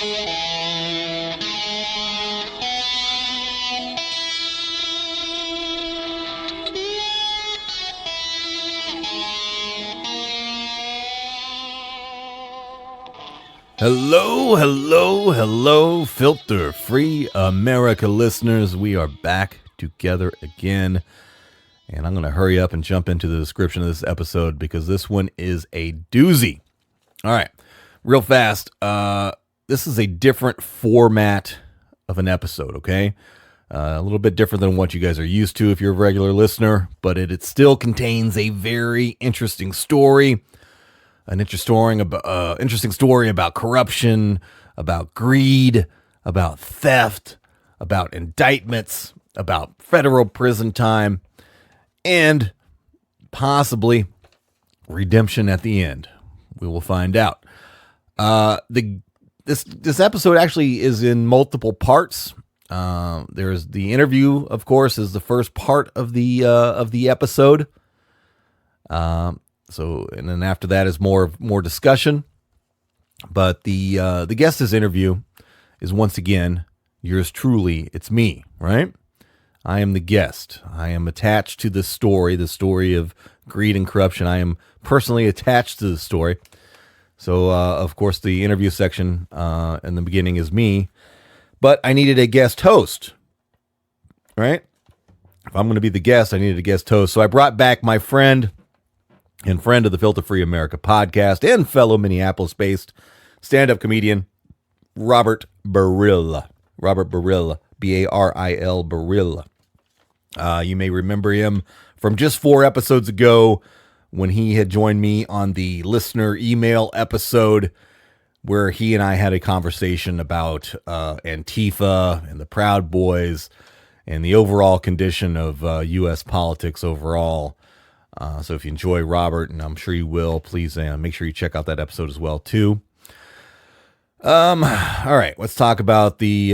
Hello, hello, hello, Filter Free Amerika listeners. We are back together again, and I'm going to hurry up and jump into the description of this episode because this one is a doozy. All right, real fast. This is a different format of an episode, okay? A little bit different than what you guys are used to if you're a regular listener, but it still contains a very interesting story. An interesting story about corruption, about greed, about theft, about indictments, about federal prison time, and possibly redemption at the end. We will find out. This episode actually is in multiple parts. There's the interview, of course, is the first part of the episode. So, and then after that is more discussion. But the guest's interview is once again yours truly. It's me, right? I am the guest. I am attached to the story of greed and corruption. I am personally attached to the story. So, of course, the interview section in the beginning is me. But I needed a guest host, right? If I'm going to be the guest, I needed a guest host. So I brought back my friend and friend of the Filter Free Amerika podcast and fellow Minneapolis-based stand-up comedian, Robert Baril. Robert Baril, B-A-R-I-L, Baril. You may remember him from just 4 episodes ago when he had joined me on the listener email episode where he and I had a conversation about Antifa and the Proud Boys and the overall condition of U.S. politics overall. So if you enjoy Robert, and I'm sure you will, please make sure you check out that episode as well, too. All right, let's talk about the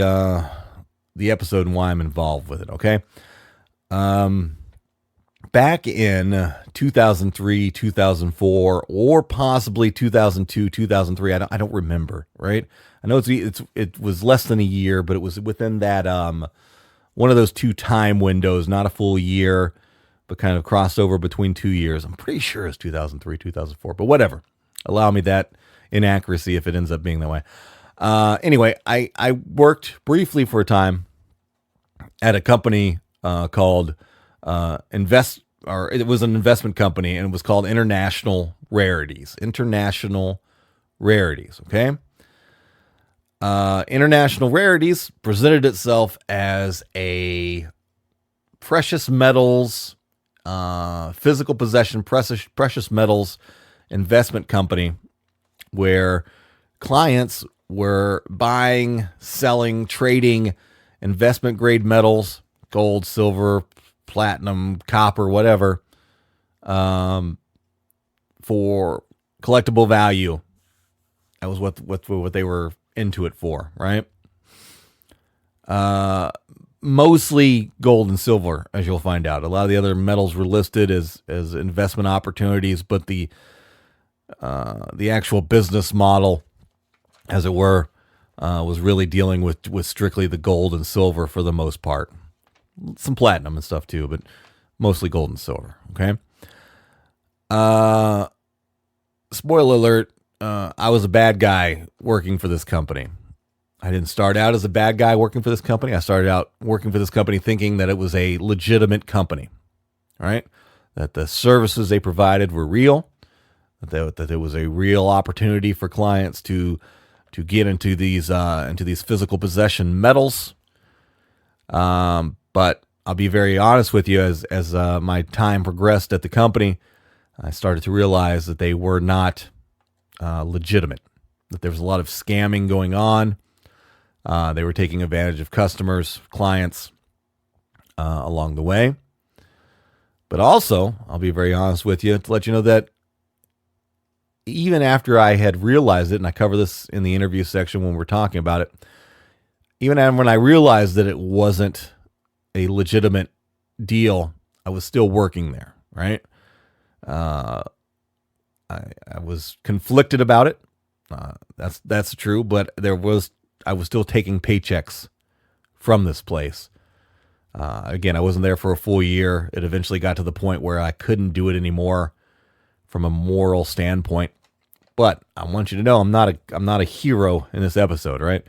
episode and why I'm involved with it, okay? Back in 2003, 2004, or possibly 2002, 2003, I don't remember, right? I know it was less than a year, but it was within that one of those 2 time windows, not a full year, but kind of crossed over between 2 years. I'm pretty sure it's 2003, 2004, but whatever. Allow me that inaccuracy if it ends up being that way. Anyway, I worked briefly for a time at a company called it was an investment company, and it was called International Rarities. International Rarities, okay? International Rarities presented itself as a precious metals, physical possession, precious metals investment company where clients were buying, selling, trading investment grade metals, gold, silver, platinum, copper, whatever, for collectible value. That was what they were into it for, right? Mostly gold and silver, as you'll find out. A lot of the other metals were listed as investment opportunities, but the actual business model, as it were, was really dealing with strictly the gold and silver for the most part. Some platinum and stuff too, but mostly gold and silver. Okay. Spoiler alert: I was a bad guy working for this company. I didn't start out as a bad guy working for this company. I started out working for this company thinking that it was a legitimate company, right? That the services they provided were real, that there was a real opportunity for clients to get into these physical possession metals. But I'll be very honest with you, as my time progressed at the company, I started to realize that they were not legitimate, that there was a lot of scamming going on. They were taking advantage of customers, clients along the way. But also, I'll be very honest with you to let you know that even after I had realized it, and I cover this in the interview section when we're talking about it, even when I realized that it wasn't a legitimate deal, I was still working there, right? I was conflicted about it. That's true, but there was was still taking paychecks from this place. Again, I wasn't there for a full year. It eventually got to the point where I couldn't do it anymore from a moral standpoint. But I want you to know I'm not a hero in this episode, right?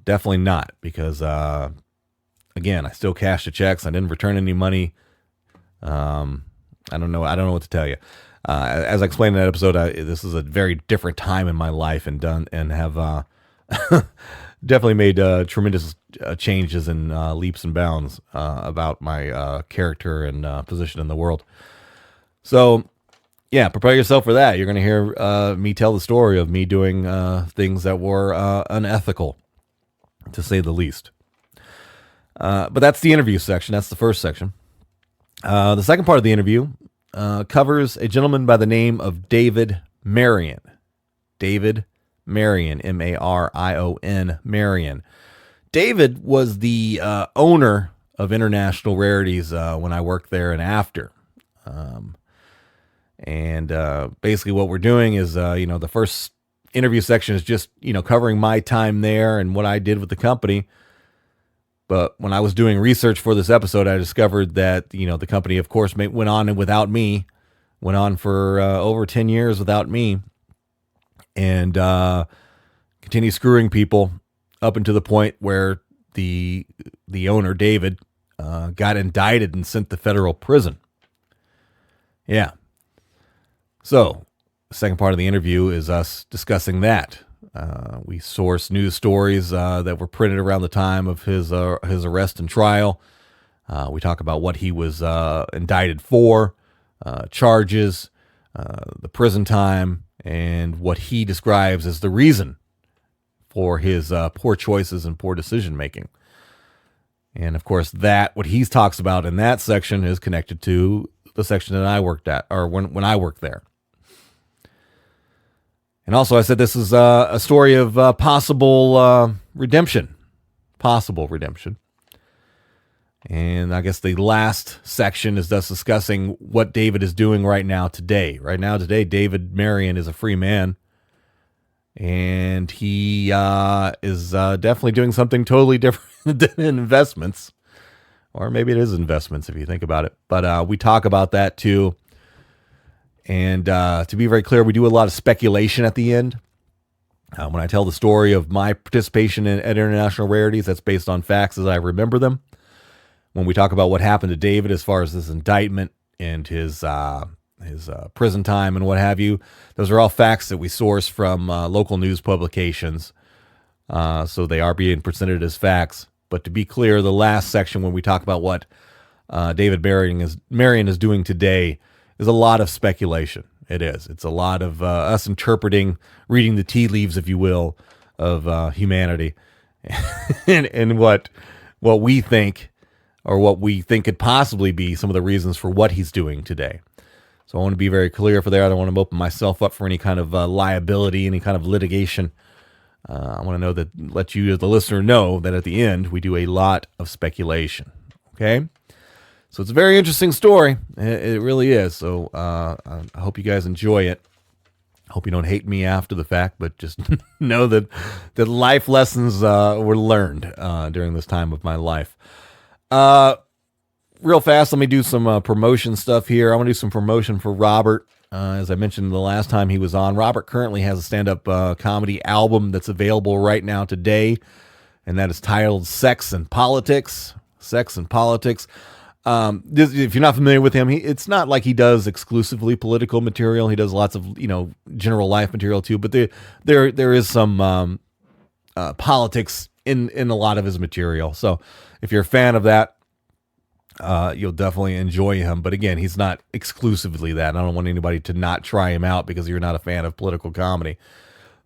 Definitely not, because again, I still cashed the checks. I didn't return any money. I don't know what to tell you. As I explained in that episode, this is a very different time in my life, and have definitely made tremendous changes and leaps and bounds about my character and position in the world. So, yeah, prepare yourself for that. You're going to hear me tell the story of me doing things that were unethical, to say the least. But that's the interview section. That's the first section. The second part of the interview covers a gentleman by the name of David Marion. David Marion, Marion, Marion. David was the owner of International Rarities when I worked there and after. Basically what we're doing is, the first interview section is just, covering my time there and what I did with the company. But when I was doing research for this episode, I discovered that, the company, of course, went on without me, went on for over 10 years without me, and continued screwing people up until the point where the owner, David, got indicted and sent to federal prison. Yeah. So the second part of the interview is us discussing that. We source news stories that were printed around the time of his arrest and trial. We talk about what he was indicted for, charges, the prison time, and what he describes as the reason for his poor choices and poor decision making. And of course, what he talks about in that section is connected to the section that I worked at, or when I worked there. And also, I said this is a story of possible redemption. Possible redemption. And I guess the last section is thus discussing what David is doing right now today. Right now today, David Marion is a free man. And he is definitely doing something totally different than investments. Or maybe it is investments if you think about it. But we talk about that too. And to be very clear, we do a lot of speculation at the end. When I tell the story of my participation at International Rarities, that's based on facts as I remember them. When we talk about what happened to David as far as his indictment and his prison time and what have you, those are all facts that we source from local news publications. So they are being presented as facts. But to be clear, the last section when we talk about what David Marion is doing today is a lot of speculation. It is. It's a lot of us interpreting, reading the tea leaves, if you will, of humanity, and what we think, or what we think could possibly be some of the reasons for what he's doing today. So I want to be very clear for there. I don't want to open myself up for any kind of liability, any kind of litigation. I want to let you, the listener, know that at the end we do a lot of speculation. Okay. So it's a very interesting story. It really is. So I hope you guys enjoy it. I hope you don't hate me after the fact, but just know that life lessons were learned during this time of my life. Real fast, let me do some promotion stuff here. I want to do some promotion for Robert. As I mentioned the last time he was on, Robert currently has a stand-up comedy album that's available right now today, and that is titled Sex and Politics. Sex and Politics. If you're not familiar with him, it's not like he does exclusively political material. He does lots of, general life material too, but there is some politics in a lot of his material. So if you're a fan of that, you'll definitely enjoy him. But again, he's not exclusively that. I don't want anybody to not try him out because you're not a fan of political comedy.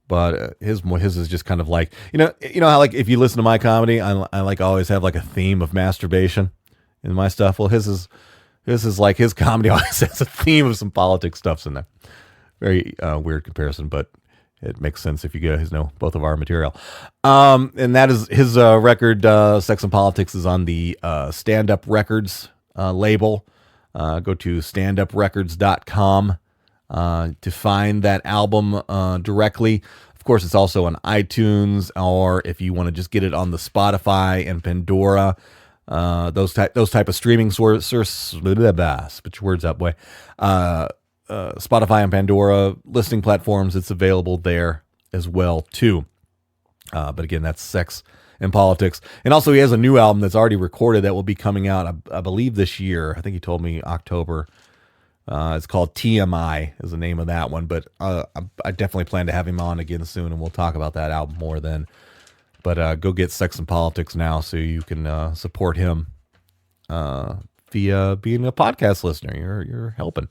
But his is just kind of like, how like if you listen to my comedy, I like always have like a theme of masturbation in my stuff. Well, his is like his comedy always has a theme of some politics stuffs in there. Very weird comparison, but it makes sense if you guys know both of our material. And that is his record, Sex and Politics, is on the Stand-Up Records label. Go to standuprecords.com to find that album directly. Of course, it's also on iTunes, or if you want to just get it on the Spotify and Pandora, those type of streaming sources. Spit your words out, boy. Spotify and Pandora listing platforms. It's available there as well too. But again, that's Sex and Politics. And also, he has a new album that's already recorded that will be coming out, I believe, this year. I think he told me October. It's called TMI is the name of that one. But I definitely plan to have him on again soon, and we'll talk about that album more then. But go get Sex and Politics now so you can support him via being a podcast listener. You're helping.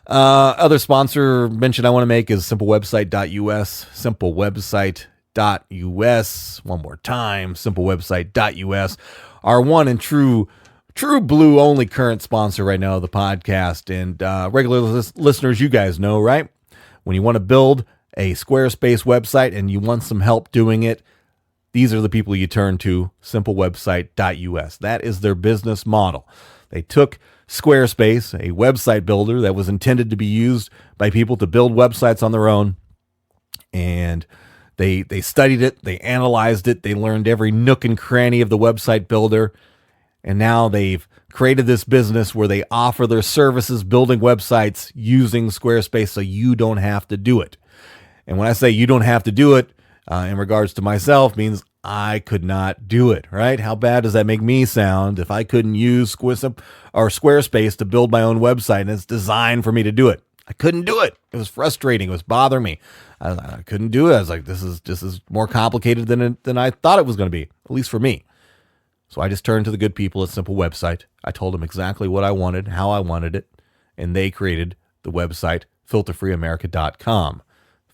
Other sponsor mention I want to make is simplewebsite.us. Simplewebsite.us. One more time, simplewebsite.us. Our one and true blue only current sponsor right now of the podcast. And regular listeners, you guys know, right? When you want to build a Squarespace website and you want some help doing it, these are the people you turn to, simplewebsite.us. That is their business model. They took Squarespace, a website builder that was intended to be used by people to build websites on their own, and they studied it, they analyzed it, they learned every nook and cranny of the website builder, and now they've created this business where they offer their services building websites using Squarespace so you don't have to do it. And when I say you don't have to do it, in regards to myself, means I could not do it, right? How bad does that make me sound if I couldn't use Squarespace to build my own website and it's designed for me to do it? I couldn't do it. It was frustrating. It was bothering me. I couldn't do it. I was like, this is more complicated than I thought it was going to be, at least for me. So I just turned to the good people at Simple Website. I told them exactly what I wanted, how I wanted it, and they created the website filterfreeamerica.com.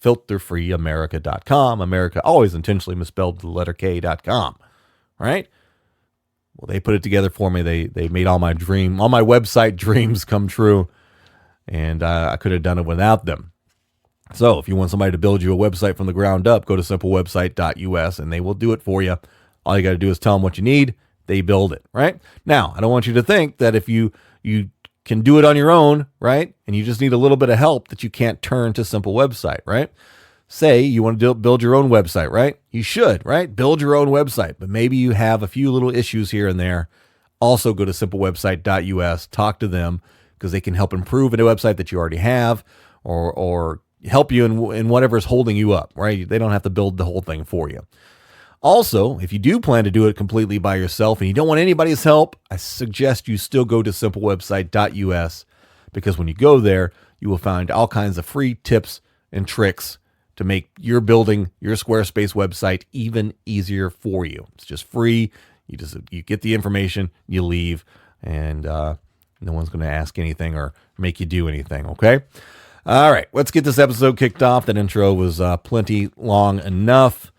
filterfreeamerica.com. America always intentionally misspelled the letter K.com, right? Well, they put it together for me. They made all my website dreams come true, and I could have done it without them. So if you want somebody to build you a website from the ground up, go to simplewebsite.us, and they will do it for you. All you got to do is tell them what you need. They build it, right? Now, I don't want you to think that if you can do it on your own, right? And you just need a little bit of help that you can't turn to Simple Website, right? Say you want to build your own website, right? You should, right? Build your own website, but maybe you have a few little issues here and there. Also go to simplewebsite.us, talk to them because they can help improve a website that you already have or help you in whatever's holding you up, right? They don't have to build the whole thing for you. Also, if you do plan to do it completely by yourself and you don't want anybody's help, I suggest you still go to simplewebsite.us because when you go there, you will find all kinds of free tips and tricks to make your building your Squarespace website even easier for you. It's just free. You get the information, you leave, and no one's going to ask anything or make you do anything, okay? All right, let's get this episode kicked off. That intro was plenty long enough.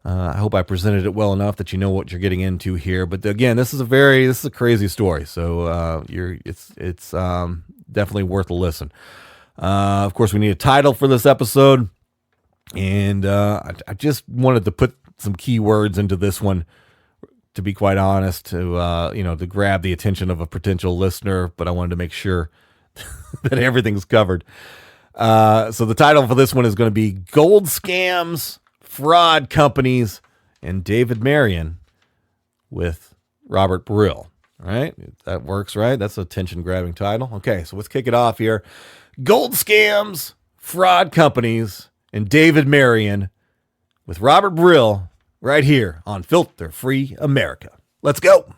I hope I presented it well enough that you know what you're getting into here. But again, this is a crazy story, so it's definitely worth a listen. Of course, we need a title for this episode, and I just wanted to put some keywords into this one, to be quite honest, to grab the attention of a potential listener. But I wanted to make sure that everything's covered. So the title for this one is going to be Gold Scams, Fraud Companies, and David Marion with Robert Baril. Right? That works, right? That's a attention-grabbing title. Okay, so let's kick it off here. Gold Scams, Fraud Companies, and David Marion with Robert Baril right here on Filter Free Amerika. Let's go.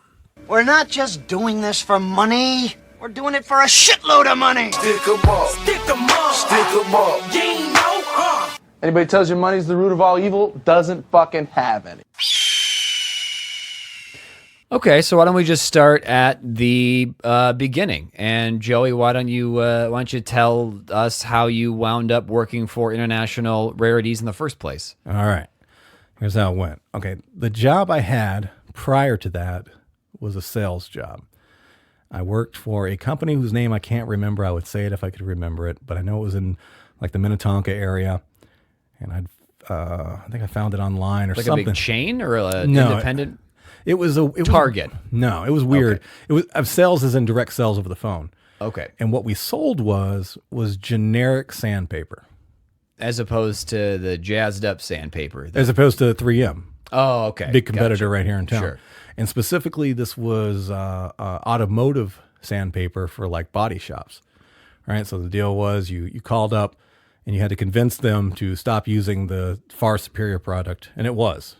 We're not just doing this for money. We're doing it for a shitload of money. Stick 'em up. Stick 'em up. Stick 'em up. You ain't know, Anybody tells you money's the root of all evil doesn't fucking have any. Okay, so why don't we just start at the beginning? And Joey, why don't you tell us how you wound up working for International Rarities in the first place? All right, here's how it went. Okay, the job I had prior to that was a sales job. I worked for a company whose name I can't remember. I would say it if I could remember it, but I know it was in like the Minnetonka area. And I think I found it online or like something. Like a big chain or an independent? It was Target. No, it was weird. Okay. It was sales as in direct sales over the phone. Okay. And what we sold was generic sandpaper. As opposed to the jazzed up sandpaper. As opposed to 3M. Oh, okay. Big competitor Gotcha. right here in town. Sure. And specifically, this was automotive sandpaper for like body shops. Right. So the deal was you called up and you had to convince them to stop using the far superior product. And it was.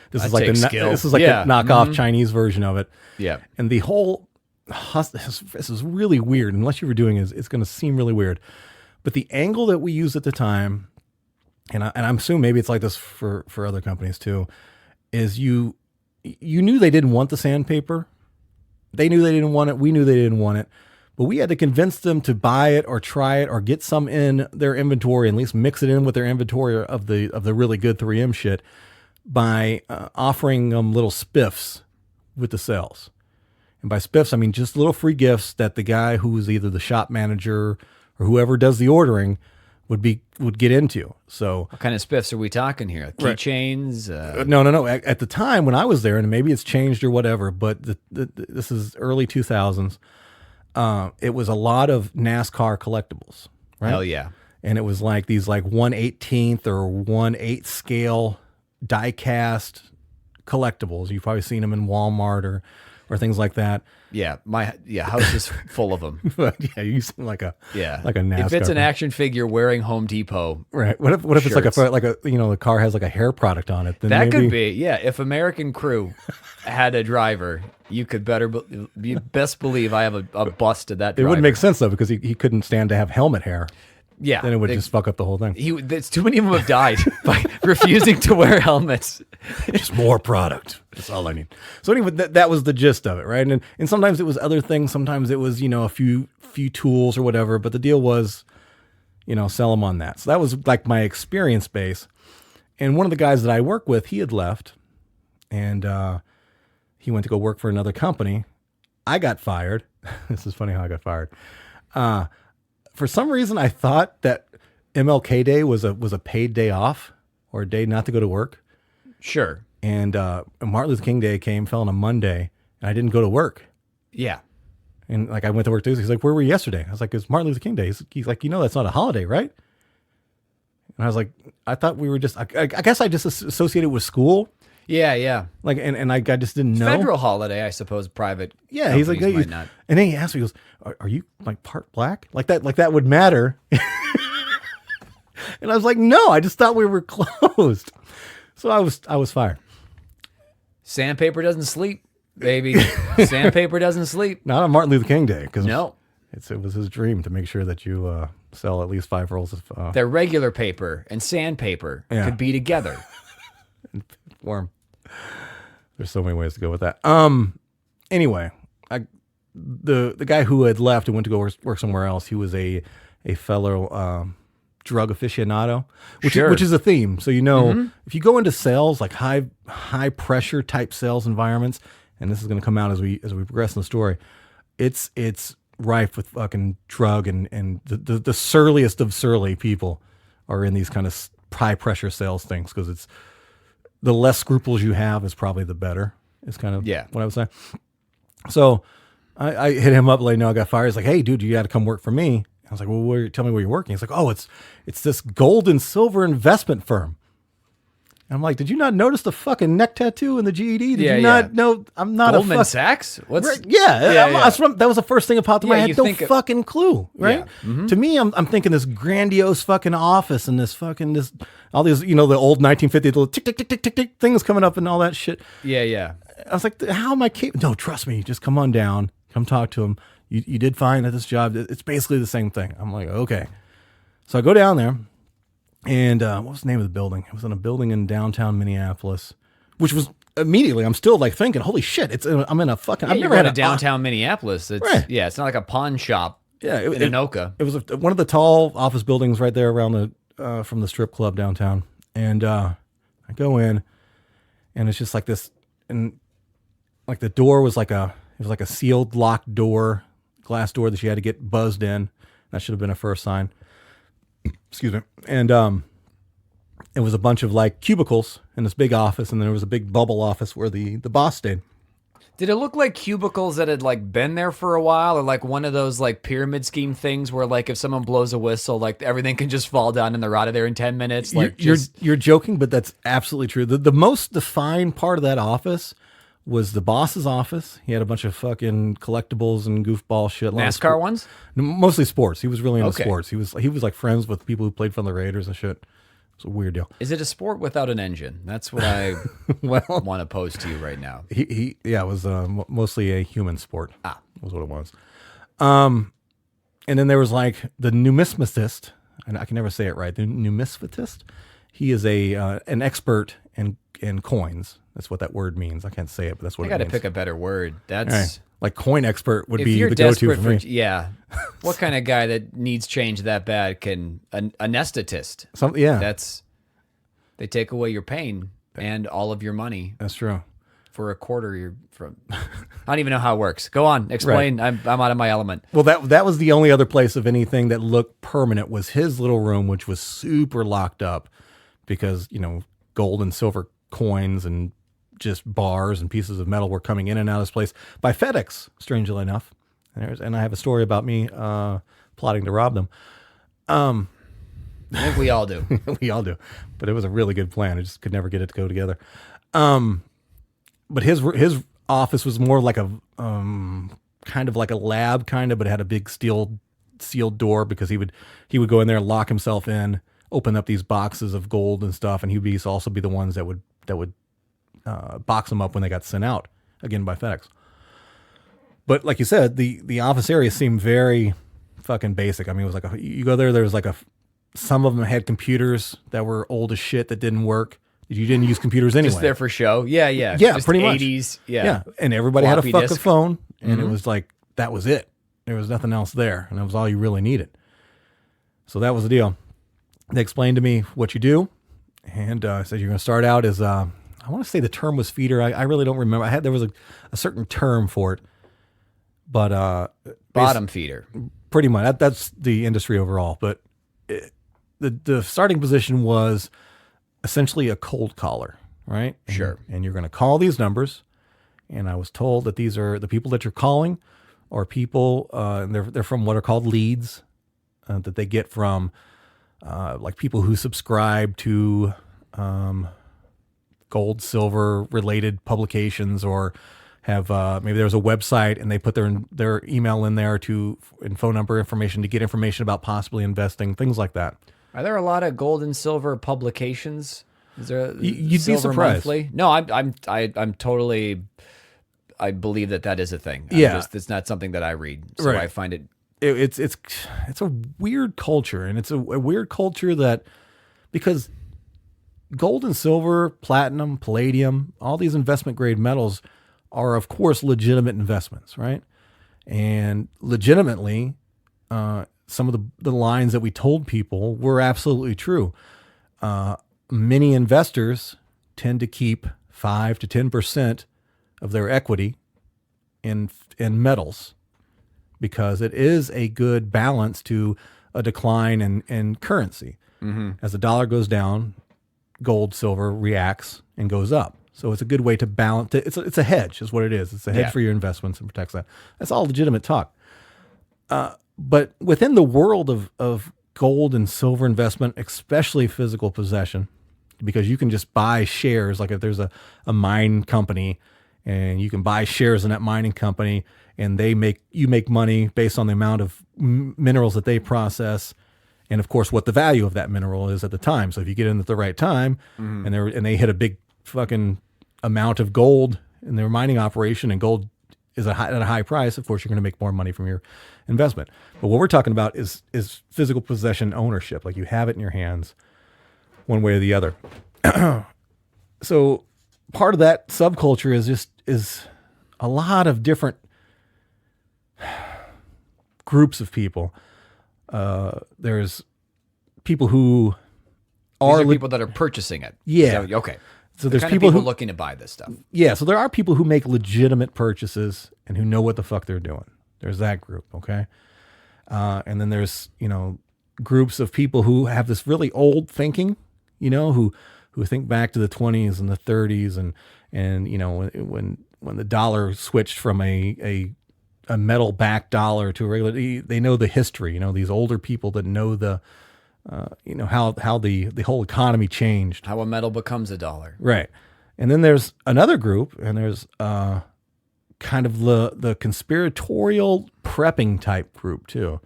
This is like the knockoff Chinese version of it. Yeah. And the whole, this is really weird. Unless you were doing it, it's going to seem really weird. But the angle that we used at the time, and I'm assuming maybe it's like this for other companies too, is you knew they didn't want the sandpaper. They knew they didn't want it. We knew they didn't want it. But we had to convince them to buy it or try it or get some in their inventory, and at least mix it in with their inventory of the really good 3M shit by offering them little spiffs with the sales. And by spiffs, I mean just little free gifts that the guy who is either the shop manager or whoever does the ordering would get into. So What kind of spiffs are we talking here? Keychains? No. At the time when I was there, and maybe it's changed or whatever, but this is early 2000s. It was a lot of NASCAR collectibles, right? Hell yeah. And it was like these like 1/18th or 1/8 scale die cast collectibles. You've probably seen them in Walmart or things like that. Yeah, my house is full of them. But yeah, you seem like a NASCAR. If it's an action figure wearing Home Depot, right? What if it's like a the car has like a hair product on it? Then that maybe... could be. Yeah, if American Crew had a driver, you could best believe I have a bust of that It driver. wouldn't make sense though because he couldn't stand to have helmet hair. Yeah, then it would just fuck up the whole thing. Too many of them have died by refusing to wear helmets. Just more product. That's all I need. So anyway, that was the gist of it, right? And sometimes it was other things. Sometimes it was a few tools or whatever. But the deal was, sell them on that. So that was like my experience base. And one of the guys that I work with, he had left, and he went to go work for another company. I got fired. This is funny how I got fired. For some reason, I thought that MLK Day was a paid day off or a day not to go to work. Sure. And Martin Luther King Day fell on a Monday, and I didn't go to work. Yeah. And like I went to work Tuesday. He's like, "Where were you yesterday?" I was like, "It's Martin Luther King Day." He's like, "That's not a holiday, right?" And I was like, "I thought we were just." I guess I just associated with school. Yeah. Like, and I just didn't know. Federal holiday, I suppose. Private. Yeah, he's like, might not. And then he asked me, he goes, "Are you like part black? Like that would matter?" And I was like, "No, I just thought we were closed." So I was fired. Sandpaper doesn't sleep, baby. Sandpaper doesn't sleep. Not on Martin Luther King Day, because No. it was his dream to make sure that you sell at least 5 rolls of Their regular paper and sandpaper could be together. form. There's so many ways to go with that. Anyway, the guy who had left and went to go work somewhere else, he was a fellow drug aficionado, which is a theme. So if you go into sales, like high pressure type sales environments, and this is going to come out as we progress in the story, it's rife with fucking drug and the surliest of surly people are in these kind of high pressure sales things, because it's the less scruples you have is probably the better. Is kind of what I was saying. So I hit him up, like, no, I got fired. He's like, "Hey, dude, you got to come work for me." I was like, "Well, tell me where you're working." He's like, "Oh, it's this gold and silver investment firm." And I'm like, "Did you not notice the fucking neck tattoo and the GED? Did you not know I'm not Goldman a Sachs? What's right, that was the first thing that popped in my head. No fucking clue, right? Yeah. Mm-hmm. To me, I'm thinking this grandiose fucking office and this all these the old 1950s little tick tick tick tick tick tick things coming up and all that shit. Yeah. I was like, how am I capable? No, trust me. Just come on down. Come talk to him. You did fine at this job. It's basically the same thing. I'm like, okay. So I go down there, and what was the name of the building? It was in a building in downtown Minneapolis, which was immediately, I'm still like thinking, holy shit, I'm in a fucking, I've never had a downtown Minneapolis. It's, right. Yeah, it's not like a pawn shop in Anoka. It was one of the tall office buildings right there around from the strip club downtown. And I go in, and it's just like this, and like the door was like a sealed locked door, glass door that you had to get buzzed in. That should have been a first sign. Excuse me. And it was a bunch of like cubicles in this big office, and then there was a big bubble office where the boss stayed. Did it look like cubicles that had like been there for a while, or like one of those like pyramid scheme things where like if someone blows a whistle, like everything can just fall down and they're out of there in 10 minutes? Like You're joking, but that's absolutely true. The most defined part of that office was the boss's office. He had a bunch of fucking collectibles and goofball shit. NASCAR ones? Mostly sports. He was really into Okay. sports. He was like friends with people who played for the Raiders and shit. It's a weird deal. Is it a sport without an engine? That's what I Well, want to pose to you right now. it was mostly a human sport. Was what it was. And then there was like the numismatist, and I can never say it right. The numismatist. He is an expert in coins. That's what that word means. I can't say it, but that's what I it got to means. pick a better word. That's Right. Like coin expert would if be you're the go-to desperate for me. yeah. What kind of guy that needs change that bad can an anesthetist? Yeah, That's they take away your pain and all of your money that's true. for a quarter. You're from. I don't even know how it works. Go on, explain. I'm out of my element. Well, that was the only other place of anything that looked permanent was his little room, which was super locked up because, gold and silver coins and just bars and pieces of metal were coming in and out of this place by FedEx, strangely enough. And I have a story about me plotting to rob them. I think we all do. We all do. But it was a really good plan. I just could never get it to go together. But his office was more like a kind of like a lab but it had a big sealed door because he would go in there and lock himself in, open up these boxes of gold and stuff, and he would also be the ones that would box them up when they got sent out again by FedEx. But like you said, the office area seemed very fucking basic. I mean, it was like you go there was like some of them had computers that were old as shit that didn't work. You didn't use computers anyway. Just there for show. Yeah. Yeah, Just pretty much. 80s. Yeah. And everybody had a Floppy fucking disk. phone, and it was like, that was it. There was nothing else there, and that was all you really needed. So that was the deal. They explained to me what you do, and said you're going to start out as, I want to say the term was feeder. I really don't remember. There was a certain term for it, but Bottom feeder. pretty much. That's the industry overall. But the starting position was essentially a cold caller, right? Sure. And you're going to call these numbers. And I was told that these are the people that you're calling are people, and they're from what are called leads that they get from like people who subscribe to gold, silver related publications, or have maybe there's a website and they put their email in there and phone number information to get information about possibly investing, things like that. Are there a lot of gold and silver publications? Is there? You'd be Silver surprised. Monthly? No, I'm totally. I believe that is a thing. It's not something that I read, so Right. I find it. It's a weird culture, and it's a weird culture that because gold and silver, platinum, palladium, all these investment grade metals are of course legitimate investments, right? And legitimately, some of the lines that we told people were absolutely true. Many investors tend to keep 5 to 10% of their equity in metals because it is a good balance to a decline in currency. Mm-hmm. As the dollar goes down, gold, silver reacts and goes up. So it's a good way to balance it. It's a hedge is what it is. It's a hedge for your investments and protects that. That's all legitimate talk. But within the world of gold and silver investment, especially physical possession, because you can just buy shares, like if there's a mine company and you can buy shares in that mining company and you make money based on the amount of minerals that they process. And of course, what the value of that mineral is at the time. So if you get in at the right time and they hit a big fucking amount of gold in their mining operation and gold is at a high price, of course, you're going to make more money from your investment. But what we're talking about is physical possession ownership. Like you have it in your hands one way or the other. So part of that subculture is a lot of different groups of people. There's people who These are people that are purchasing it. Yeah. Okay. So there's Kind of people who looking to buy this stuff. Yeah, so there are people who make legitimate purchases and who know what the fuck they're doing. There's that group, okay? And then there's, groups of people who have this really old thinking, who think back to the 20s and the 30s and when when the dollar switched from a metal backed dollar to a regular, they know the history. You know, these older people that know the how the whole economy changed. How a metal becomes a dollar. Right. And then there's another group, and there's kind of the conspiratorial prepping type group too.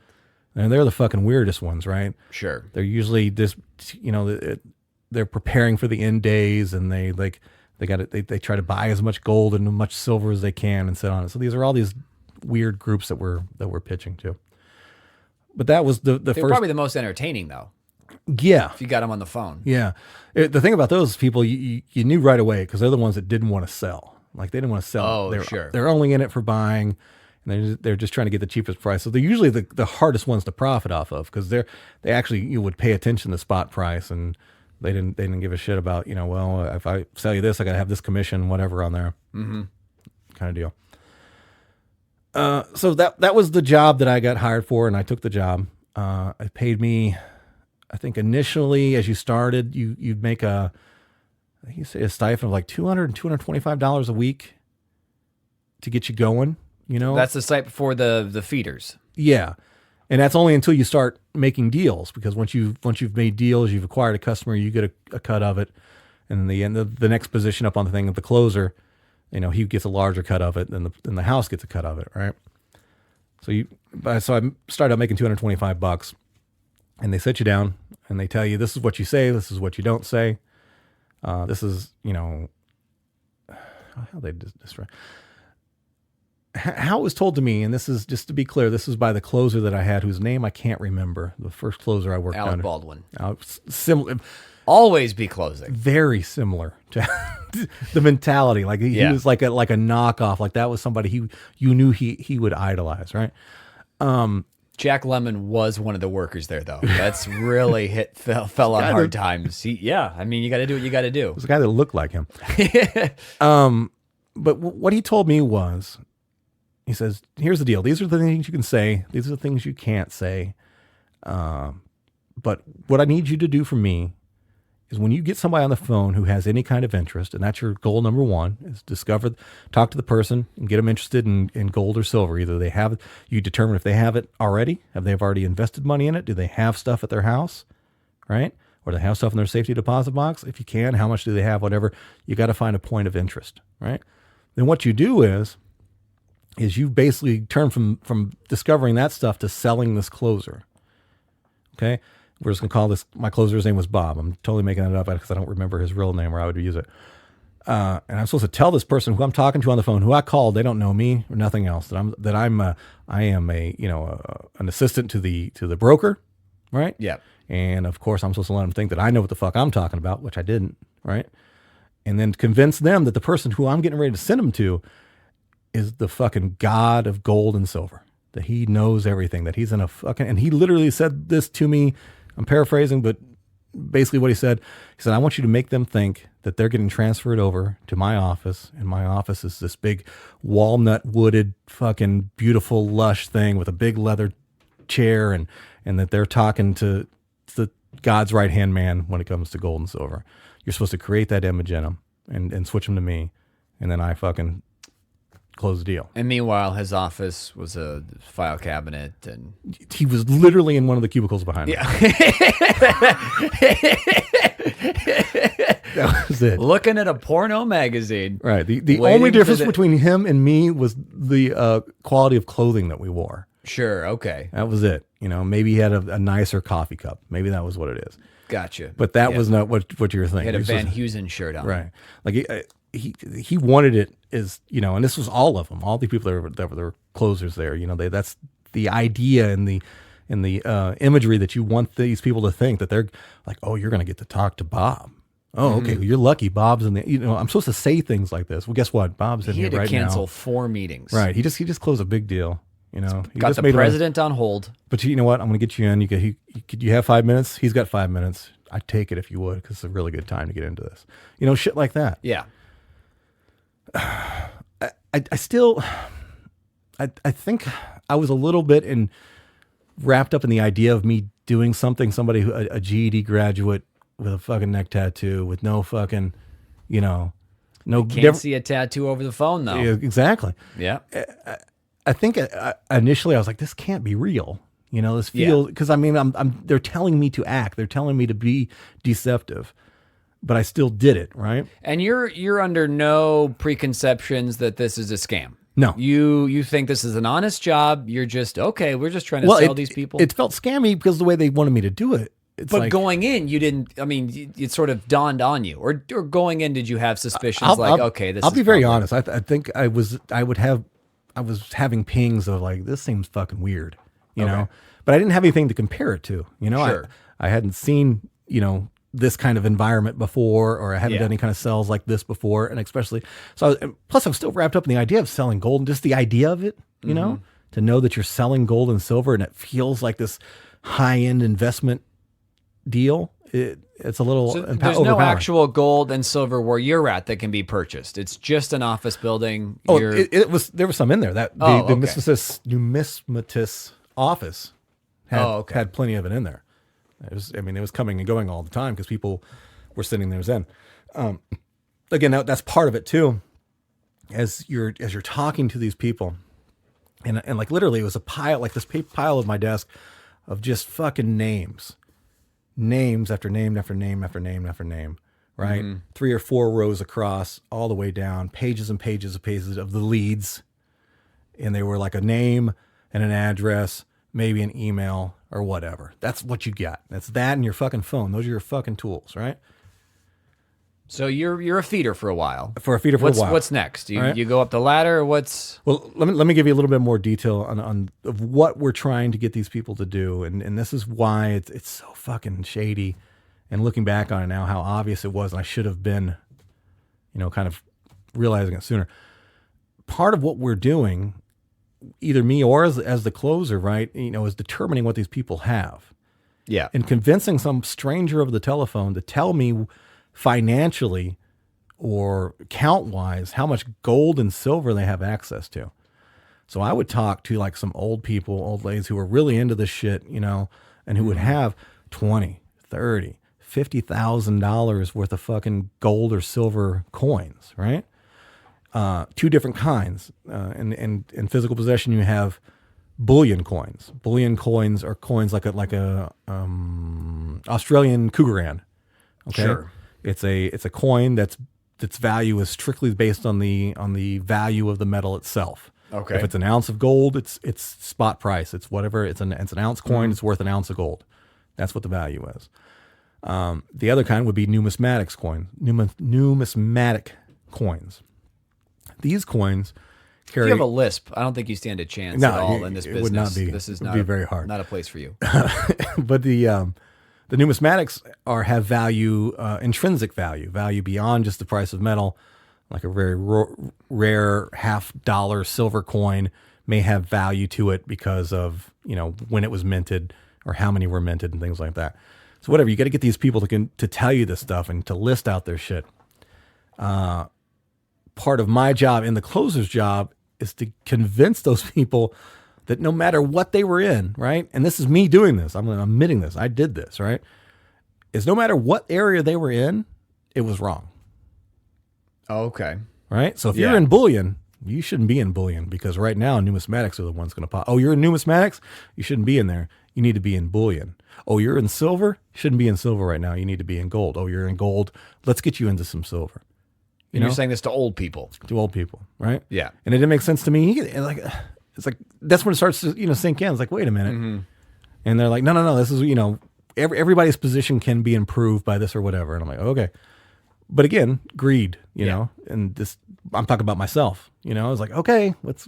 And they're the fucking weirdest ones, right? Sure. They're usually just, they're preparing for the end days, and they try to buy as much gold and as much silver as they can and sit on it. So these are all these weird groups that we're pitching to. But that was the They're first. probably the most entertaining, though, Yeah. if you got them on the phone. Yeah. The thing about those people, you knew right away, because they're the ones that didn't want to sell. Like, they didn't want to sell. Oh, sure. They're only in it for buying, and they're just trying to get the cheapest price. So they're usually the hardest ones to profit off of, because they actually would pay attention to spot price, and they didn't give a shit about, well, if I sell you this, I got to have this commission, whatever on there. Mm-hmm. Kind of deal. So that was the job that I got hired for, and I took the job. It paid me, I think initially, as you started, you'd make a stipend of like $200, $225 a week to get you going. That's the site for the feeders. Yeah, and that's only until you start making deals, because once you've made deals, you've acquired a customer, you get a cut of it, and in the next position up on the thing of the closer, he gets a larger cut of it, and the house gets a cut of it, right? So I started out making $225, and they sit you down and they tell you, this is what you say, this is what you don't say. This is, how they destroy. How it was told to me, and this is, just to be clear, this is by the closer that I had, whose name I can't remember. The first closer I worked on. Alec Baldwin. Similar. Always be closing. Very similar to the mentality. Like he was like a knockoff. Like that was somebody you knew he would idolize, right? Jack Lemmon was one of the workers there, though. That's really fell on hard times. You got to do what you got to do. It was a guy that looked like him. But what he told me was, he says, here's the deal. These are the things you can say. These are the things you can't say. But what I need you to do for me is, when you get somebody on the phone who has any kind of interest, and that's your goal number one, is talk to the person and get them interested in gold or silver. Either you determine if they have it already. Have they already invested money in it? Do they have stuff at their house? Right? Or do they have stuff in their safety deposit box? If you can, how much do they have? Whatever. You got to find a point of interest, right? Then what you do is you basically turn from discovering that stuff to selling this closer. Okay? We're just going to call this, my closer's name was Bob. I'm totally making that up because I don't remember his real name, or I would use it. And I'm supposed to tell this person who I'm talking to on the phone, who I called, they don't know me or nothing else, I am an assistant to the broker, right? Yeah. And of course, I'm supposed to let them think that I know what the fuck I'm talking about, which I didn't, right? And then convince them that the person who I'm getting ready to send them to is the fucking god of gold and silver, that he knows everything, that he's in a fucking, and he literally said this to me. I'm paraphrasing, but basically what he said, I want you to make them think that they're getting transferred over to my office, and my office is this big walnut wooded fucking beautiful lush thing with a big leather chair, and that they're talking to the God's right hand man when it comes to gold and silver. You're supposed to create that image in them and switch them to me, and then I fucking close the deal. And meanwhile, his office was a file cabinet, and he was literally in one of the cubicles behind me. Yeah. That was it. Looking at a porno magazine. Right. The Waiting only for difference the- between him and me was the quality of clothing that we wore. Sure. Okay. That was it. Maybe he had a nicer coffee cup. Maybe that was what it is. Gotcha. But that was not what you were thinking. He had a He was Van supposed- Heusen shirt on. Right. Like he wanted it as, and this was all of them, all the people that were closers there. That's the idea and the imagery that you want these people to think, that they're like, oh, you're going to get to talk to Bob. Oh, okay. Well, you're lucky. Bob's in the, I'm supposed to say things like this. Well, guess what? Bob's in He here had to right cancel now. 4 meetings. Right. He just closed a big deal. He Got just the made president on hold. But you know what? I'm going to get you in. You have 5 minutes. He's got 5 minutes. I'd take it if you would, because it's a really good time to get into this. Shit like that. Yeah. I still think I was a little bit wrapped up in the idea of me doing something, somebody a GED graduate with a fucking neck tattoo, with no fucking, No, Can't see a tattoo over the phone though. Yeah, exactly. Yeah. I think initially I was like, this can't be real. You know, this feels, because I mean, they're telling me to act. They're telling me to be deceptive, but I still did it, right? And you're under no preconceptions that this is a scam. No. You think this is an honest job. You're just, okay, we're just trying to sell these people. It felt scammy because the way they wanted me to do it. It's but like, going in, you didn't, I mean, it sort of dawned on you. Or going in, did you have suspicions okay, this I'll is be very probably- honest. I think I was having pings of like, this seems fucking weird, you know? But I didn't have anything to compare it to, you know? Sure. I hadn't seen, you know, this kind of environment before, or I haven't Yeah. done any kind of sales like this before. And especially, plus I'm still wrapped up in the idea of selling gold and just the idea of it, you know, to know that you're selling gold and silver and it feels like this high-end investment deal. It's a little So there's no overpowering. actual gold and silver where you're at that can be purchased. It's just an office building. Oh, You're- there was some in there. That the okay. numismatist office had plenty of it in there. It was coming and going all the time because people were sitting there then. Again, that's part of it too. As you're talking to these people, and like literally it was a pile, like this pile of my desk of just fucking names after name after name after name after name, right? 3 or 4 rows across, all the way down, pages and pages of the leads. And they were like a name and an address, maybe an email or whatever. That's what you got. That's that and your fucking phone. Those are your fucking tools, right? So you're a feeder for a while. For a feeder for a while. What's next? You Right. you go up the ladder, or what's... Well, let me give you a little bit more detail on of what we're trying to get these people to do, and this is why it's so fucking shady. And looking back on it now, how obvious it was, and I should have been, you know, kind of realizing it sooner. Part of what we're doing, either me or as the closer, right, you know, is determining what these people have Yeah. and convincing some stranger over the telephone to tell me financially or count wise how much gold and silver they have access to. So I would talk to like some old ladies who were really into this shit, you know, and who would have $20, $30, $50,000 worth of fucking gold or silver coins, right? 2 different kinds. In physical possession, you have bullion coins. Bullion coins are coins like a Australian Cougaran. Okay. Sure. It's a coin its value is strictly based on the value of the metal itself. Okay. If it's an ounce of gold, it's spot price. It's whatever. It's an ounce coin. It's worth an ounce of gold. That's what the value is. The other kind would be numismatic coins. These coins If carry. you have a lisp, I don't think you stand a chance No, at all in this it business. would not be- This is it would not be very hard. Not a place for you. But the numismatics have value, intrinsic value beyond just the price of metal. Like a very rare $50 silver coin may have value to it because of, you know, when it was minted or how many were minted and things like that. So whatever, you got to get these people to tell you this stuff and to list out their shit. Part of my job and the closer's job is to convince those people that no matter what they were in, right? And this is me doing this. I'm admitting this. I did this, right? Is no matter what area they were in, it was wrong, Okay. right? So if Yeah. you're in bullion, you shouldn't be in bullion because right now numismatics are the ones going to pop. Oh, you're in numismatics? You shouldn't be in there. You need to be in bullion. Oh, you're in silver? You shouldn't be in silver right now. You need to be in gold. Oh, you're in gold. Let's get you into some silver. You And know? you're saying this to old people. To old people, right? Yeah. And it didn't make sense to me. It's like that's when it starts to, you know, sink in. It's like, wait a minute. And they're like, no. This is, you know, everybody's position can be improved by this or whatever. And I'm like, okay. But again, greed, you know, and this, I'm talking about myself, you know, I was like, okay, let's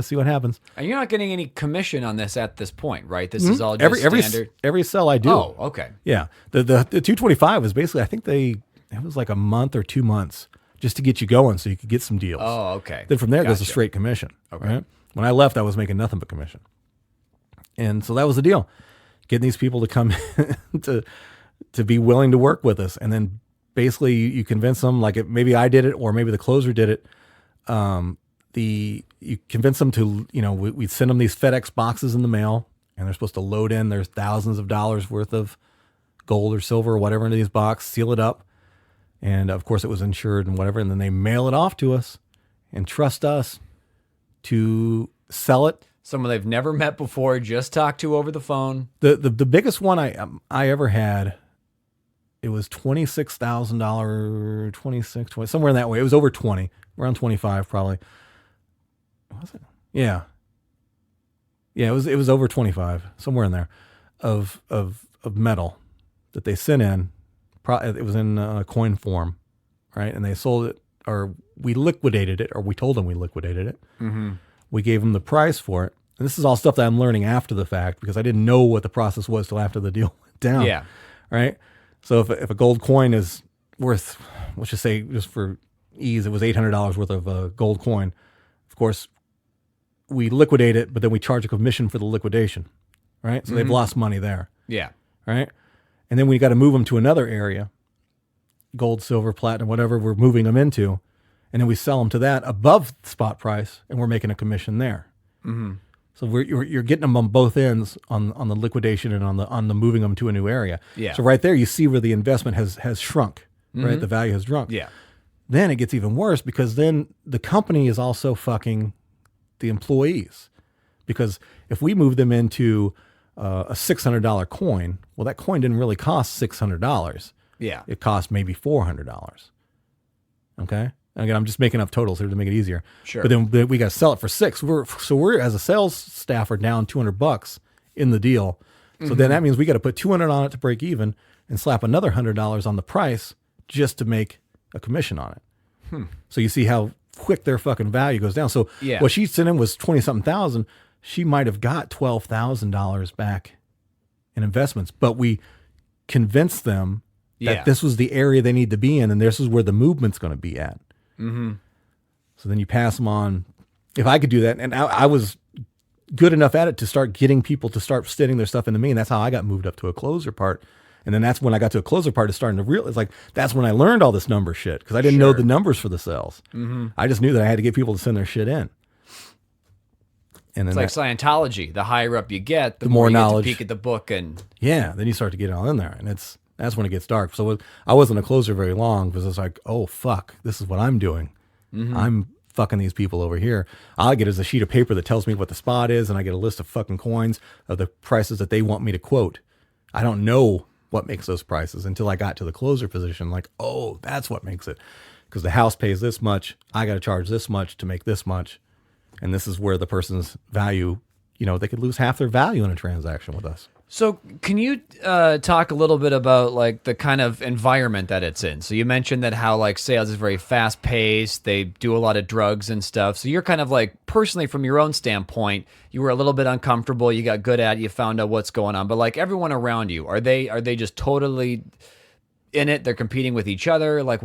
see what happens. And you're not getting any commission on this at this point, right? This is all just Every standard. every sell I do. Oh, okay. Yeah. The 225 was basically, I think it was like a month or 2 months just to get you going so you could get some deals. Oh, okay. Then from there goes a Gotcha. straight commission. Okay. Right? When I left, I was making nothing but commission. And so that was the deal. Getting these people to come to be willing to work with us. And then basically you convince them, like maybe I did it or maybe the closer did it. You convince them to, you know, we'd send them these FedEx boxes in the mail and they're supposed to load in. There's thousands of dollars worth of gold or silver or whatever into these boxes, seal it up. And of course it was insured and whatever. And then they mail it off to us and trust us to sell it. Someone they've never met before, just talked to over the phone. The biggest one I ever had, it was $26,000, 26, 20, somewhere in that way. It was over 20, around 25 probably. Was it? Yeah. Yeah, it was over 25, somewhere in there, of metal that they sent in. It was in coin form, right? And they sold it, or we liquidated it, or we told them we liquidated it. Mm-hmm. We gave them the price for it. And this is all stuff that I'm learning after the fact because I didn't know what the process was till after the deal went down. Yeah. Right? So if a gold coin is worth, let's just say, just for ease, it was $800 worth of a gold coin. Of course, we liquidate it, but then we charge a commission for the liquidation. Right? So they've lost money there. Yeah. Right? And then we got to move them to another area, gold, silver, platinum, whatever we're moving them into. And then we sell them to that above spot price, and we're making a commission there. Mm-hmm. So you're getting them on both ends on the liquidation and on the moving them to a new area. Yeah. So right there, you see where the investment has shrunk, right? The value has shrunk. Yeah. Then it gets even worse because then the company is also fucking the employees. Because if we move them into a $600 coin, well, that coin didn't really cost $600. Yeah. It cost maybe $400. Okay. Again, I'm just making up totals here to make it easier. Sure. But then we got to sell it for $6. We're as a sales staff are down $200 in the deal. So then that means we got to put $200 on it to break even and slap another $100 on the price just to make a commission on it. So you see how quick their fucking value goes down. So Yeah. what she sent in was 20-something thousand. She might have got $12,000 back in investments, but we convinced them that this was the area they need to be in, and this is where the movement's going to be at. Mm-hmm. So then you pass them on. If I could do that, and I was good enough at it to start getting people to start sending their stuff into me, and that's how I got moved up to a closer part. And then that's when I got to a closer part of starting to realize, like, that's when I learned all this number shit, because I didn't know the numbers for the sales. Mm-hmm. I just knew that I had to get people to send their shit in. And then It's like Scientology. The higher up you get, the more more you knowledge. get to peek at the book. And yeah, then you start to get it all in there, and that's when it gets dark. So I wasn't a closer very long because it's like, oh fuck, this is what I'm doing. Mm-hmm. I'm fucking these people over here. All I get is a sheet of paper that tells me what the spot is, and I get a list of fucking coins of the prices that they want me to quote. I don't know what makes those prices until I got to the closer position. Like, oh, that's what makes it, because the house pays this much. I got to charge this much to make this much, and this is where the person's value. They could lose half their value in a transaction with us. so can you talk a little bit about like the kind of environment that it's in? So you mentioned that how like sales is very fast paced. They do a lot of drugs and stuff. So you're kind of like personally from your own standpoint, you were a little bit uncomfortable. You got good at it. You found out what's going on. But like everyone around you, are they just totally in it? They're competing with each other. Like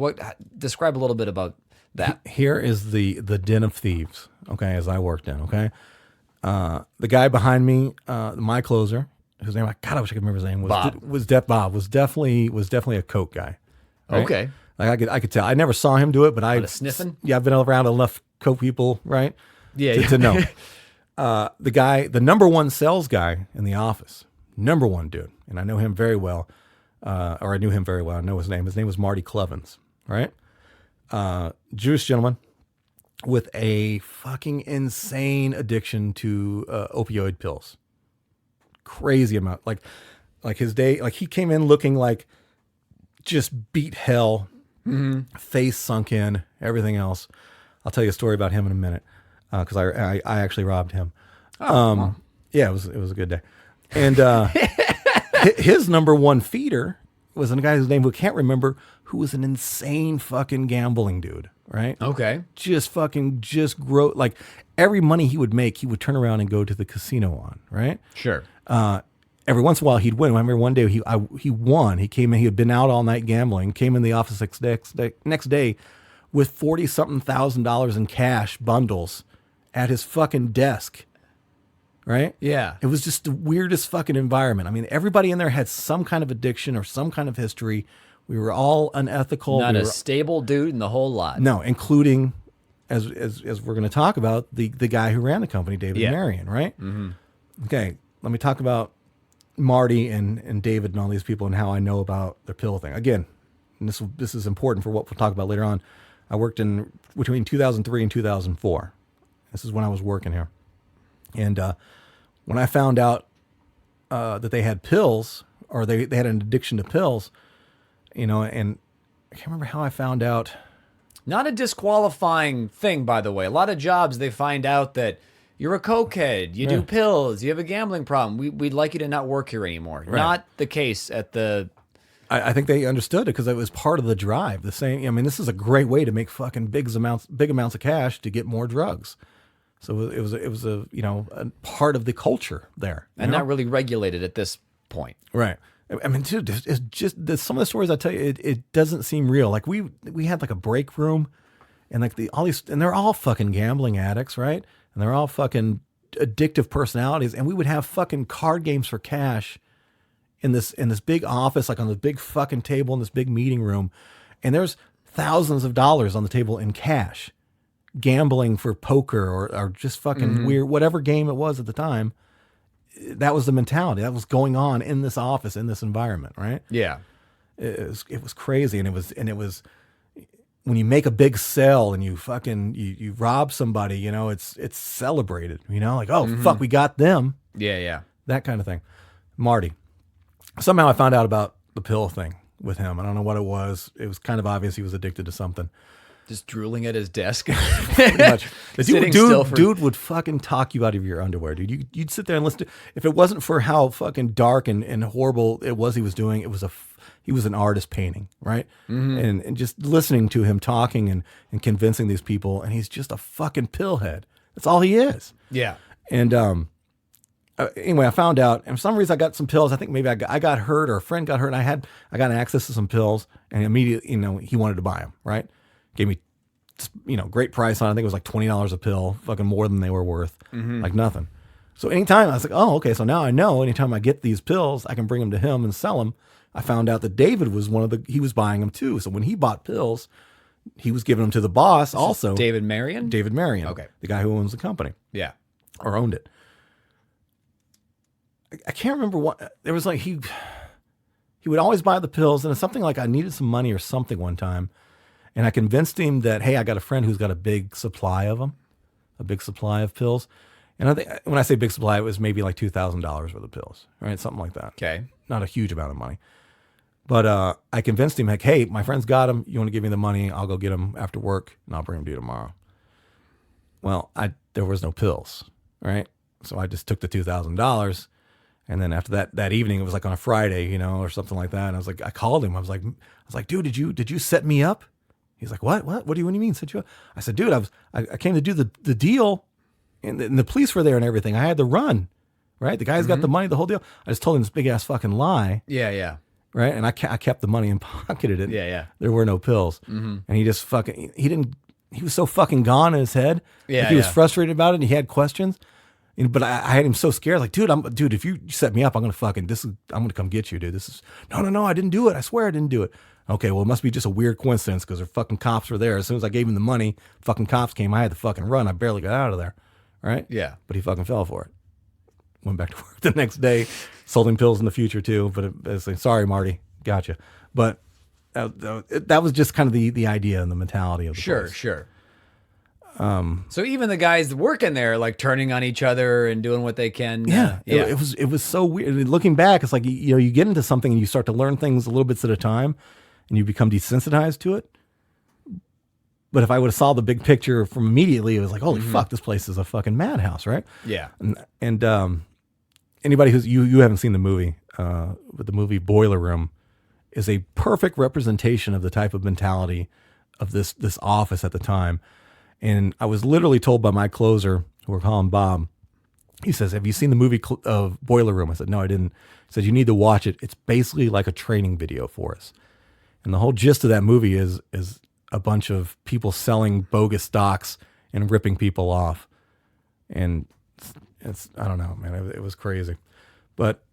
describe a little bit about that. Here is the den of thieves. Okay, as I worked in. Okay, the guy behind me, my closer, whose name God, I wish I could remember his name. Bob was definitely a coke guy. Right? Okay. Like I could tell. I never saw him do it, but sniffing? Yeah, I've been around enough coke people, right? Yeah, to know. The guy, the number one sales guy in the office, number one dude, and I know him very well, or I knew him very well. I know his name. His name was Marty Clevens, right? Jewish gentleman with a fucking insane addiction to opioid pills. Crazy amount. Like his day, like he came in looking like just beat hell, face sunk in, everything else. I'll tell you a story about him in a minute because I actually robbed him. Yeah, it was a good day. And his number one feeder was a guy whose name we can't remember, who was an insane fucking gambling dude, right? Okay. Just grow, like every money he would make, he would turn around and go to the casino on, right? Sure. Every once in a while he'd win. I remember one day he won. He came in, he had been out all night gambling, came in the office next day with $40-something thousand in cash bundles at his fucking desk. Right? Yeah. It was just the weirdest fucking environment. I mean, everybody in there had some kind of addiction or some kind of history. We were all unethical. Not a stable dude in the whole lot. No, including, as we're going to talk about, the guy who ran the company, David Marion, right? Mm-hmm. Okay, let me talk about Marty and David and all these people and how I know about the pill thing. Again, and this is important for what we'll talk about later on. I worked in between 2003 and 2004. This is when I was working here. And when I found out that they had pills, or they had an addiction to pills, and I can't remember how I found out. Not a disqualifying thing, by the way. A lot of jobs, they find out that you're a cokehead, you do pills, you have a gambling problem. We'd like you to not work here anymore. Right. Not the case at the... I think they understood it because it was part of the drive. The same. I mean, this is a great way to make fucking big amounts of cash to get more drugs. So it was a a part of the culture there, And not really regulated at this point. right. I mean, dude, it's just some of the stories I tell you, it doesn't seem real. Like we had like a break room, and like all these, and they're all fucking gambling addicts, right? And they're all fucking addictive personalities, and we would have fucking card games for cash in this big office, like on this big fucking table in this big meeting room, and there's thousands of dollars on the table in cash, gambling for poker or just fucking weird whatever game it was at the time. That was the mentality that was going on in this office, in this environment, right? Yeah. It was crazy, and it was when you make a big sale and you fucking you rob somebody, it's celebrated, like, oh fuck, we got them, Yeah. that kind of thing. Marty, somehow I found out about the pill thing with him. I don't know what it was. It was kind of obvious he was addicted to something. Just drooling at his desk. Pretty much. The Sitting still for- dude would fucking talk you out of your underwear, dude. You'd sit there and listen to, if it wasn't for how fucking dark and horrible it was he was doing, he was an artist painting, right? And just listening to him talking and convincing these people, and he's just a fucking pillhead. That's all he is. Yeah. And anyway, I found out, and for some reason I got some pills. I think maybe I got hurt, or a friend got hurt, and I got access to some pills, and immediately, he wanted to buy them, right? Gave me, great price on it. I think it was like $20 a pill, fucking more than they were worth, like nothing. So anytime I was like, oh, okay, so now I know anytime I get these pills, I can bring them to him and sell them. I found out that David was he was buying them too. So when he bought pills, he was giving them to the boss also. David Marion? David Marion. Okay. The guy who owns the company. Yeah. Or owned it. I can't remember what, there was like, he would always buy the pills, and it's something like I needed some money or something one time. And I convinced him that, hey, I got a friend who's got a big supply of them, a big supply of pills. And I think when I say big supply, it was maybe like $2,000 worth of pills, right? Something like that. Okay. Not a huge amount of money. But I convinced him, like, hey, my friend's got them. You want to give me the money? I'll go get them after work, and I'll bring them to you tomorrow. Well, there was no pills, right? So I just took the $2,000. And then after that evening, it was like on a Friday, or something like that. And I was like, I called him. I was like, dude, did you set me up? He's like, what do you mean set you up? I said, dude, I came to do the deal, and the police were there and everything. I had to run, right? The guy's got the money, the whole deal. I just told him this big ass fucking lie. Yeah. Right. And I kept the money and pocketed it. Yeah. There were no pills. And he just fucking, he was so fucking gone in his head. Yeah. Like he was frustrated about it, and he had questions. But I had him so scared, like, dude, if you set me up, I'm going to come get you, dude. This is, no, I didn't do it. I swear I didn't do it. Okay, well, it must be just a weird coincidence because the fucking cops were there. As soon as I gave him the money, fucking cops came. I had to fucking run. I barely got out of there, right? Yeah. But he fucking fell for it. Went back to work the next day, sold him pills in the future too. But it's like, sorry, Marty, gotcha. But that was just kind of the idea and the mentality of the place. Sure. So even the guys working there, like turning on each other and doing what they can. Yeah. It was so weird. I mean, looking back, it's like, you get into something and you start to learn things a little bits at a time, and you become desensitized to it. But if I would have saw the big picture from immediately, it was like, holy fuck, this place is a fucking madhouse, right? Yeah. And anybody who's you haven't seen the movie, but the movie Boiler Room is a perfect representation of the type of mentality of this office at the time. And I was literally told by my closer, who we're calling Bob, he says, have you seen the movie of Boiler Room? I said, no, I didn't. He said, you need to watch it. It's basically like a training video for us. And the whole gist of that movie is a bunch of people selling bogus stocks and ripping people off. And it's I don't know, man, it was crazy. But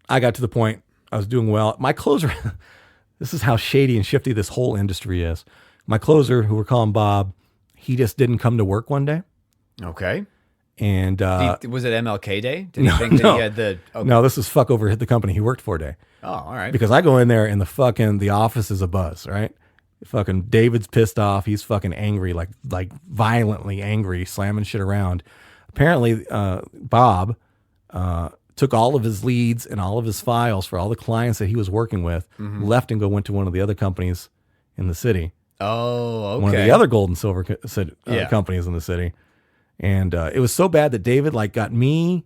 I got to the point, I was doing well. My closer, this is how shady and shifty this whole industry is. My closer, who we're calling Bob, he just didn't come to work one day. Okay. And Was it MLK Day? Did he think that he had the? Okay. no, this was fuck over the company he worked for day. Oh, all right. Because I go in there and the office is abuzz, right? Fucking David's pissed off. He's fucking angry, like violently angry, slamming shit around. Apparently, Bob took all of his leads and all of his files for all the clients that he was working with, left and went to one of the other companies in the city. Oh, okay. One of the other gold and silver companies in the city. And it was so bad that David got me,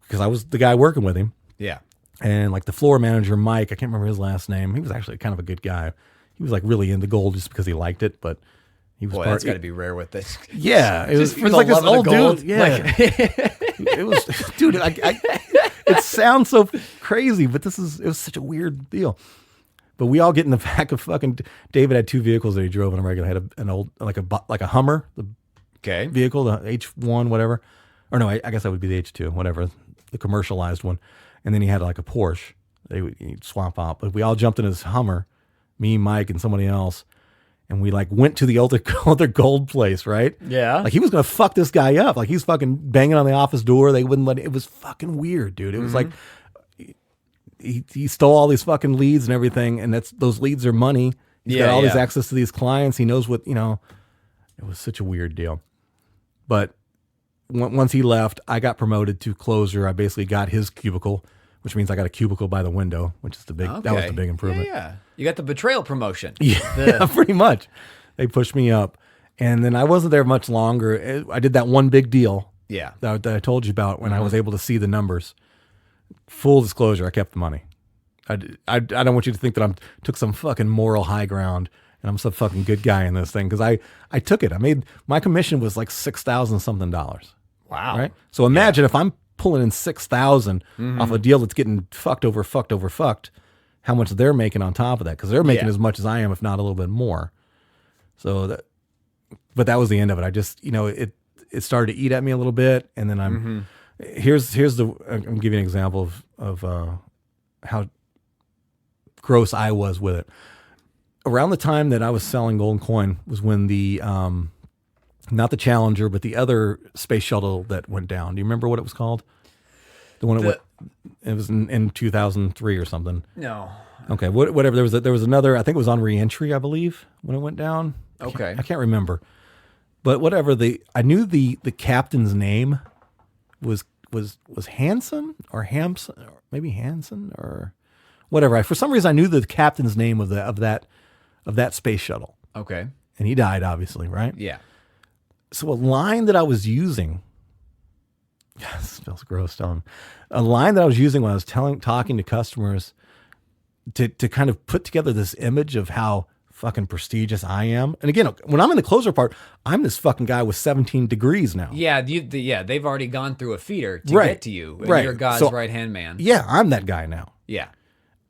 because I was the guy working with him. Yeah. And the floor manager, Mike, I can't remember his last name. He was actually kind of a good guy. He was really into gold just because he liked it, but he was that's got to be rare with this. Yeah, it was for like the this love of old the gold. dude. Yeah, it was, dude. It sounds so crazy, but it was such a weird deal. But we all get in the back of fucking. David had 2 vehicles that he drove on a regular. He had an old like a Hummer, the vehicle, the H1, whatever, or no, I guess that would be the H2, whatever, the commercialized one. And then he had a Porsche. He'd swap out, but we all jumped in his Hummer, me, Mike, and somebody else. And we went to the other gold place, right? Yeah. He was going to fuck this guy up. He's fucking banging on the office door. They wouldn't let it. It was fucking weird, dude. It was he stole all these fucking leads and everything. And those leads are money. He's got all these access to these clients. He knows what, it was such a weird deal. But once he left, I got promoted to closer. I basically got his cubicle, which means I got a cubicle by the window, which is that was the big improvement. Yeah. You got the betrayal promotion. Yeah, pretty much. They pushed me up. And then I wasn't there much longer. I did that one big deal that I told you about when I was able to see the numbers. Full disclosure, I kept the money. I don't want you to think that I took some fucking moral high ground and I'm some fucking good guy in this thing, because I took it. My commission was $6,000 something. Wow. Right? So imagine if I'm pulling in 6,000 off a deal that's getting fucked over, how much they're making on top of that, because they're making as much as I am, if not a little bit more. So but that was the end of it. I just, it started to eat at me a little bit, and then here's the I'm giving an example of how gross I was with it. Around the time that I was selling gold and coin was when the not the Challenger, but the other space shuttle that went down. Do you remember what it was called? The one it was in 2003 or something. No. Okay, whatever. There was another. I think it was on reentry, I believe, when it went down. Okay, I can't remember, but whatever. I knew the captain's name was Hansen or Hampson, or maybe Hansen or whatever. For some reason, I knew the captain's name of that space shuttle. Okay, and he died, obviously, right? Yeah. So a line that I was using, it smells gross, Tom. A line that I was using when I was talking to customers to kind of put together this image of how fucking prestigious I am. And again, when I'm in the closer part, I'm this fucking guy with 17 degrees now. Yeah, they've already gone through a feeder to get to you. And you're God's right-hand man. Yeah, I'm that guy now. Yeah.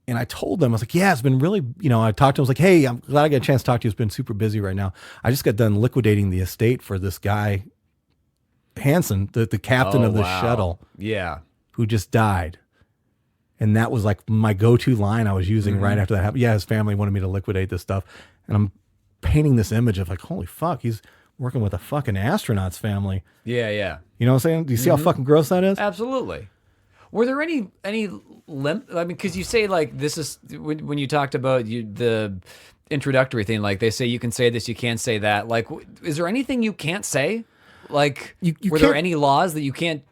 And I told them, I was like, yeah, it's been really, I talked to them. I was like, hey, I'm glad I got a chance to talk to you. It's been super busy right now. I just got done liquidating the estate for this guy, Hansen, the captain of the shuttle. Yeah. Who just died. And that was my go-to line I was using right after that happened. Yeah, his family wanted me to liquidate this stuff. And I'm painting this image of holy fuck, he's working with a fucking astronaut's family. Yeah, yeah. You know what I'm saying? Do you see how fucking gross that is? Absolutely. Were there any because you say this is when you talked about the introductory thing, they say you can say this, you can't say that. Is there anything you can't say? Were there any laws that you can't?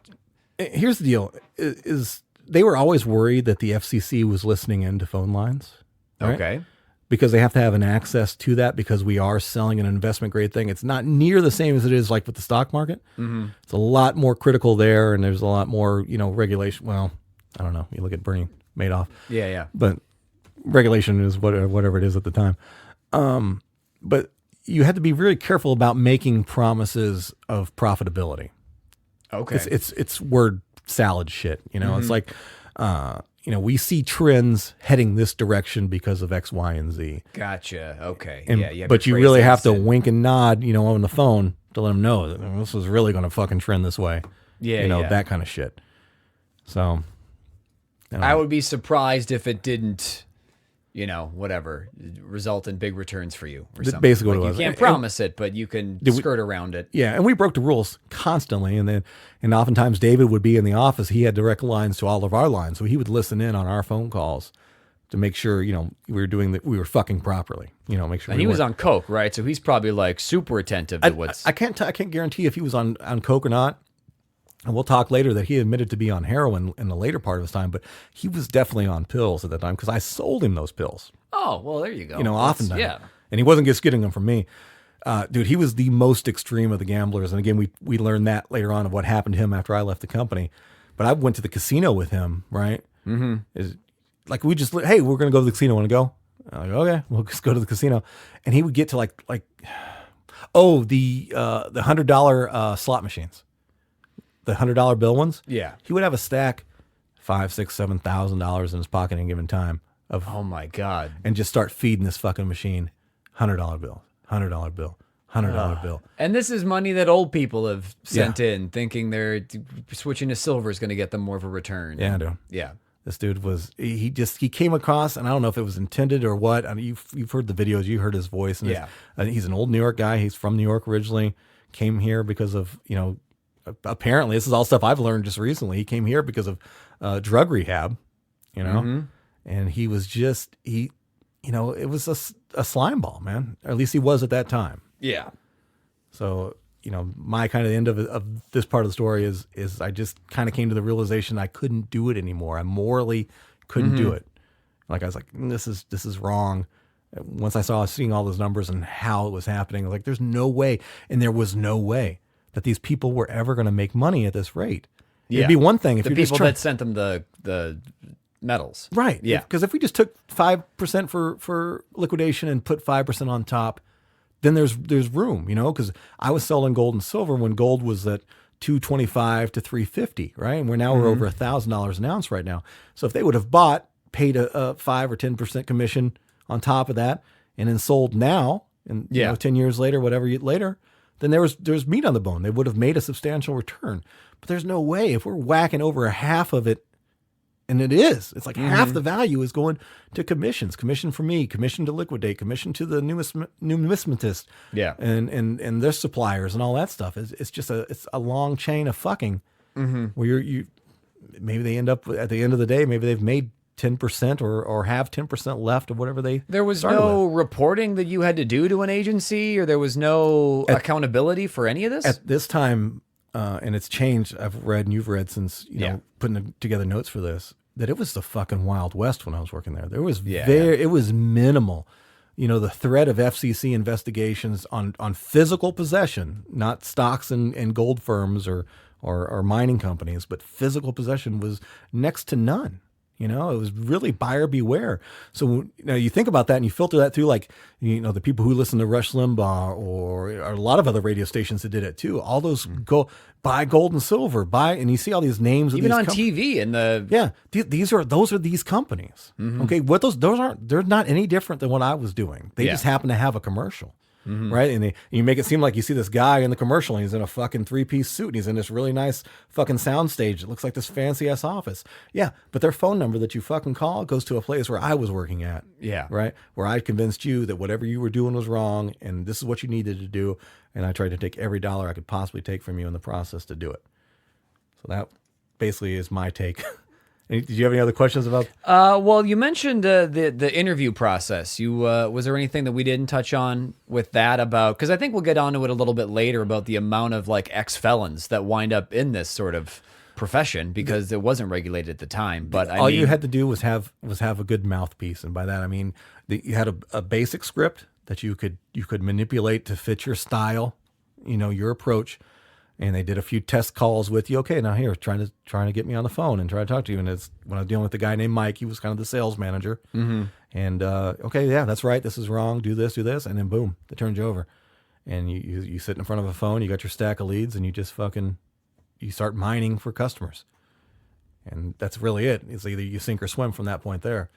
Here's the deal: is they were always worried that the FCC was listening into phone lines. Right? Okay. Because they have to have an access to that, because we are selling an investment grade thing. It's not near the same as it is with the stock market. Mm-hmm. It's a lot more critical there, and there's a lot more, regulation. Well, I don't know. You look at Bernie Madoff. Yeah, yeah. But regulation is whatever it is at the time. But you have to be really careful about making promises of profitability. Okay. It's word salad shit. It's like, we see trends heading this direction because of X, Y, and Z. Gotcha. Okay. And, but you really have to wink and nod, on the phone to let them know that this is really going to fucking trend this way. Yeah. That kind of shit. So I would be surprised if it didn't you know, whatever, result in big returns for you or something. Basically what it Like, was. you can't promise it, but you can skirt around it. Yeah, and we broke the rules constantly, and oftentimes David would be in the office. He had direct lines to all of our lines, so he would listen in on our phone calls to make sure, you know, we were fucking properly. You know, make sure. And he was on coke, right? So he's probably like super attentive to what's. I can't guarantee if he was on coke or not. And we'll talk later that he admitted to be on heroin in the later part of his time, but he was definitely on pills at that time because I sold him those pills. Oh, well, there you go. You know, oftentimes. Yeah. And he wasn't just getting them from me. Dude, he was the most extreme of the gamblers. And again, we learned that later on of what happened to him after I left the company. But I went to the casino with him, right? Mm-hmm. Like we just, hey, we're going to go to the casino. Want to go? I'm like, okay, we'll just go to the casino. And he would get to the $100 slot machines. The $100 bill ones. Yeah. He would have a stack, $5,000, $6,000, $7,000 in his pocket at any given time of, Oh my God. and just start feeding this fucking machine $100 bill, $100 bill, $100 bill. And this is money that old people have sent in, thinking they're switching to silver is going to get them more of a return. Yeah, dude. Yeah. This dude was, he came across, and I don't know if it was intended or what. I mean, you've heard the videos, you heard his voice. And Yeah. he's an old New York guy. He's from New York originally, came here because of, you know, apparently this is all stuff I've learned just recently. He came here because of drug rehab, you know, and he was just, it was a slime ball, man. Or at least he was at that time. Yeah. So, you know, my kind of end of this part of the story is I just kind of came to the realization I couldn't do it anymore. I morally couldn't do it. Like I was like, this is wrong. Once I seeing all those numbers and how it was happening, I was like, there's no way. And there was no way that these people were ever going to make money at this rate. Yeah. It'd be one thing if the you people just that sent them the medals. right. Yeah. Because if we just took 5% for liquidation and put 5% on top, then there's room, you know, because I was selling gold and silver when gold was at $225 to $350, right? And we're over $1,000 an ounce right now. So if they would have paid a 5 or 10% commission on top of that, and then sold now, and you know, 10 years later, later, then there's meat on the bone. They would have made a substantial return. But there's no way if we're whacking over a half of it, and it's like half the value is going to commissions. Commission for me, commission to liquidate, commission to the numismatist, and their suppliers and all that stuff. It's just a long chain of fucking where you maybe they end up at the end of the day, maybe they've made 10% or have 10% left of whatever they There was started no with. reporting that you had to do to an agency, or there was no accountability for any of this? At this time, and it's changed, I've read and you've read since, you know, putting together notes for this, that it was the fucking Wild West when I was working there. There was it was minimal. You know, the threat of FCC investigations on physical possession, not stocks and gold firms or mining companies, but physical possession was next to none. You know, it was really buyer beware. So, you know, you think about that and you filter that through, like, you know, the people who listen to Rush Limbaugh or a lot of other radio stations that did it too. All those go buy gold and silver, and you see all these names. Even of on these TV and the those are these companies. Okay, what those aren't. They're not any different than what I was doing. They just happen to have a commercial. Right. And you make it seem like you see this guy in the commercial and he's in a fucking 3-piece suit and he's in this really nice fucking sound stage. It looks like this fancy ass office. Yeah. But their phone number that you fucking call goes to a place where I was working at. Yeah. Right. Where I convinced you that whatever you were doing was wrong and this is what you needed to do. And I tried to take every dollar I could possibly take from you in the process to do it. So that basically is my take. Did you have any other questions about? Well, you mentioned the interview process. Was there anything that we didn't touch on with that about? Because I think we'll get onto it a little bit later about the amount of like ex-felons that wind up in this sort of profession because it wasn't regulated at the time. But all you had to do was have a good mouthpiece, and by that I mean you had a basic script that you could manipulate to fit your style, you know, your approach. And they did a few test calls with you. Okay, now here, trying to get me on the phone and try to talk to you. And it's when I was dealing with the guy named Mike, he was kind of the sales manager. And okay, yeah, that's right. This is wrong. Do this. And then boom, they turned you over. And you sit in front of a phone. You got your stack of leads, and you just you start mining for customers. And that's really it. It's either you sink or swim from that point there.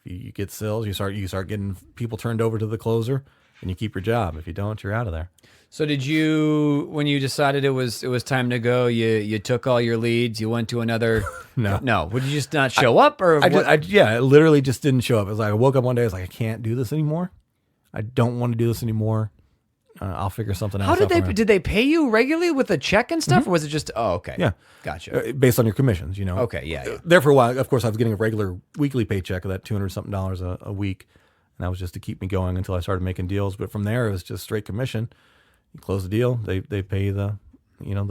If you get sales, you start getting people turned over to the closer. and you keep your job. If you don't, you're out of there. So did you, when you decided it was time to go, you took all your leads, you went to another? No. Would you just not show up, or I literally just didn't show up. It was like I woke up one day. I was like, I can't do this anymore. I don't want to do this anymore. I'll figure something else out. Did they pay you regularly with a check and stuff, or was it just okay? Yeah, gotcha. Based on your commissions, you know. Okay, yeah. There for a while, of course, I was getting a regular weekly paycheck of that $200-something a week, and that was just to keep me going until I started making deals. But from there, it was just straight commission. You close the deal, they pay the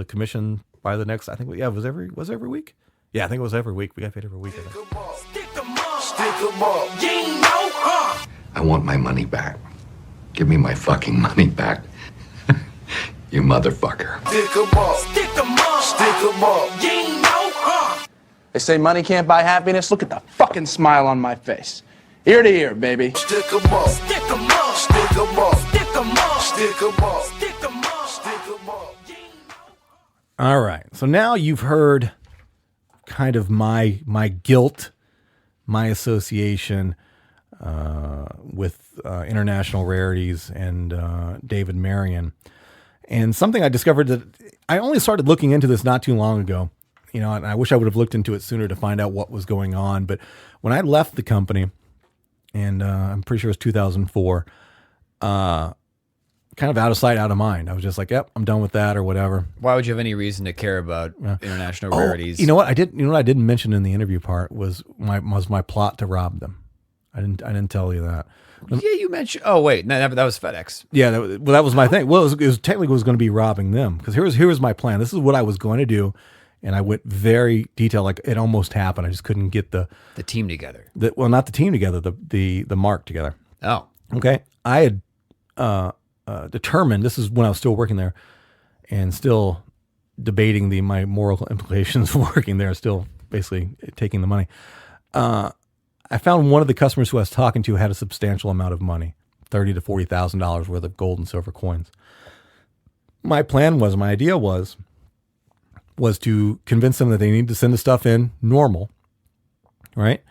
commission by the next. I think it was every week. Yeah, I think it was every week. We got paid every week. I think. Stick 'em up. You ain't know, I want my money back. Give me my fucking money back. You motherfucker. Stick 'em up. Stick 'em up. Stick 'em up. You ain't know, They say money can't buy happiness. Look at the fucking smile on my face. Ear to ear, baby. Stick 'em up. Stick 'em up. Stick 'em up. Stick 'em up. Stick 'em up. Stick 'em up. Stick 'em up. You ain't know. All right. So now you've heard kind of my guilt, my association with International Rarities and David Marion. And something I discovered that I only started looking into this not too long ago, and I wish I would have looked into it sooner to find out what was going on. But when I left the company, and I'm pretty sure it was 2004, kind of out of sight, out of mind. I was just like, yep, I'm done with that or whatever. Why would you have any reason to care about International Rarities? You know what? I didn't mention in the interview part was my plot to rob them. I didn't tell you that. Yeah, you mentioned. Oh wait, no, that was FedEx. Yeah, that was my thing. Well, it was technically going to be robbing them, because here was my plan. This is what I was going to do, and I went very detailed. Like it almost happened. I just couldn't get the team together. Not the team together. The mark together. Oh, okay. I had determined, this is when I was still working there, and still debating my moral implications of working there. Still basically taking the money. I found one of the customers who I was talking to had a substantial amount of money, $30,000 to $40,000 worth of gold and silver coins. My idea was to convince them that they need to send the stuff in normal, right?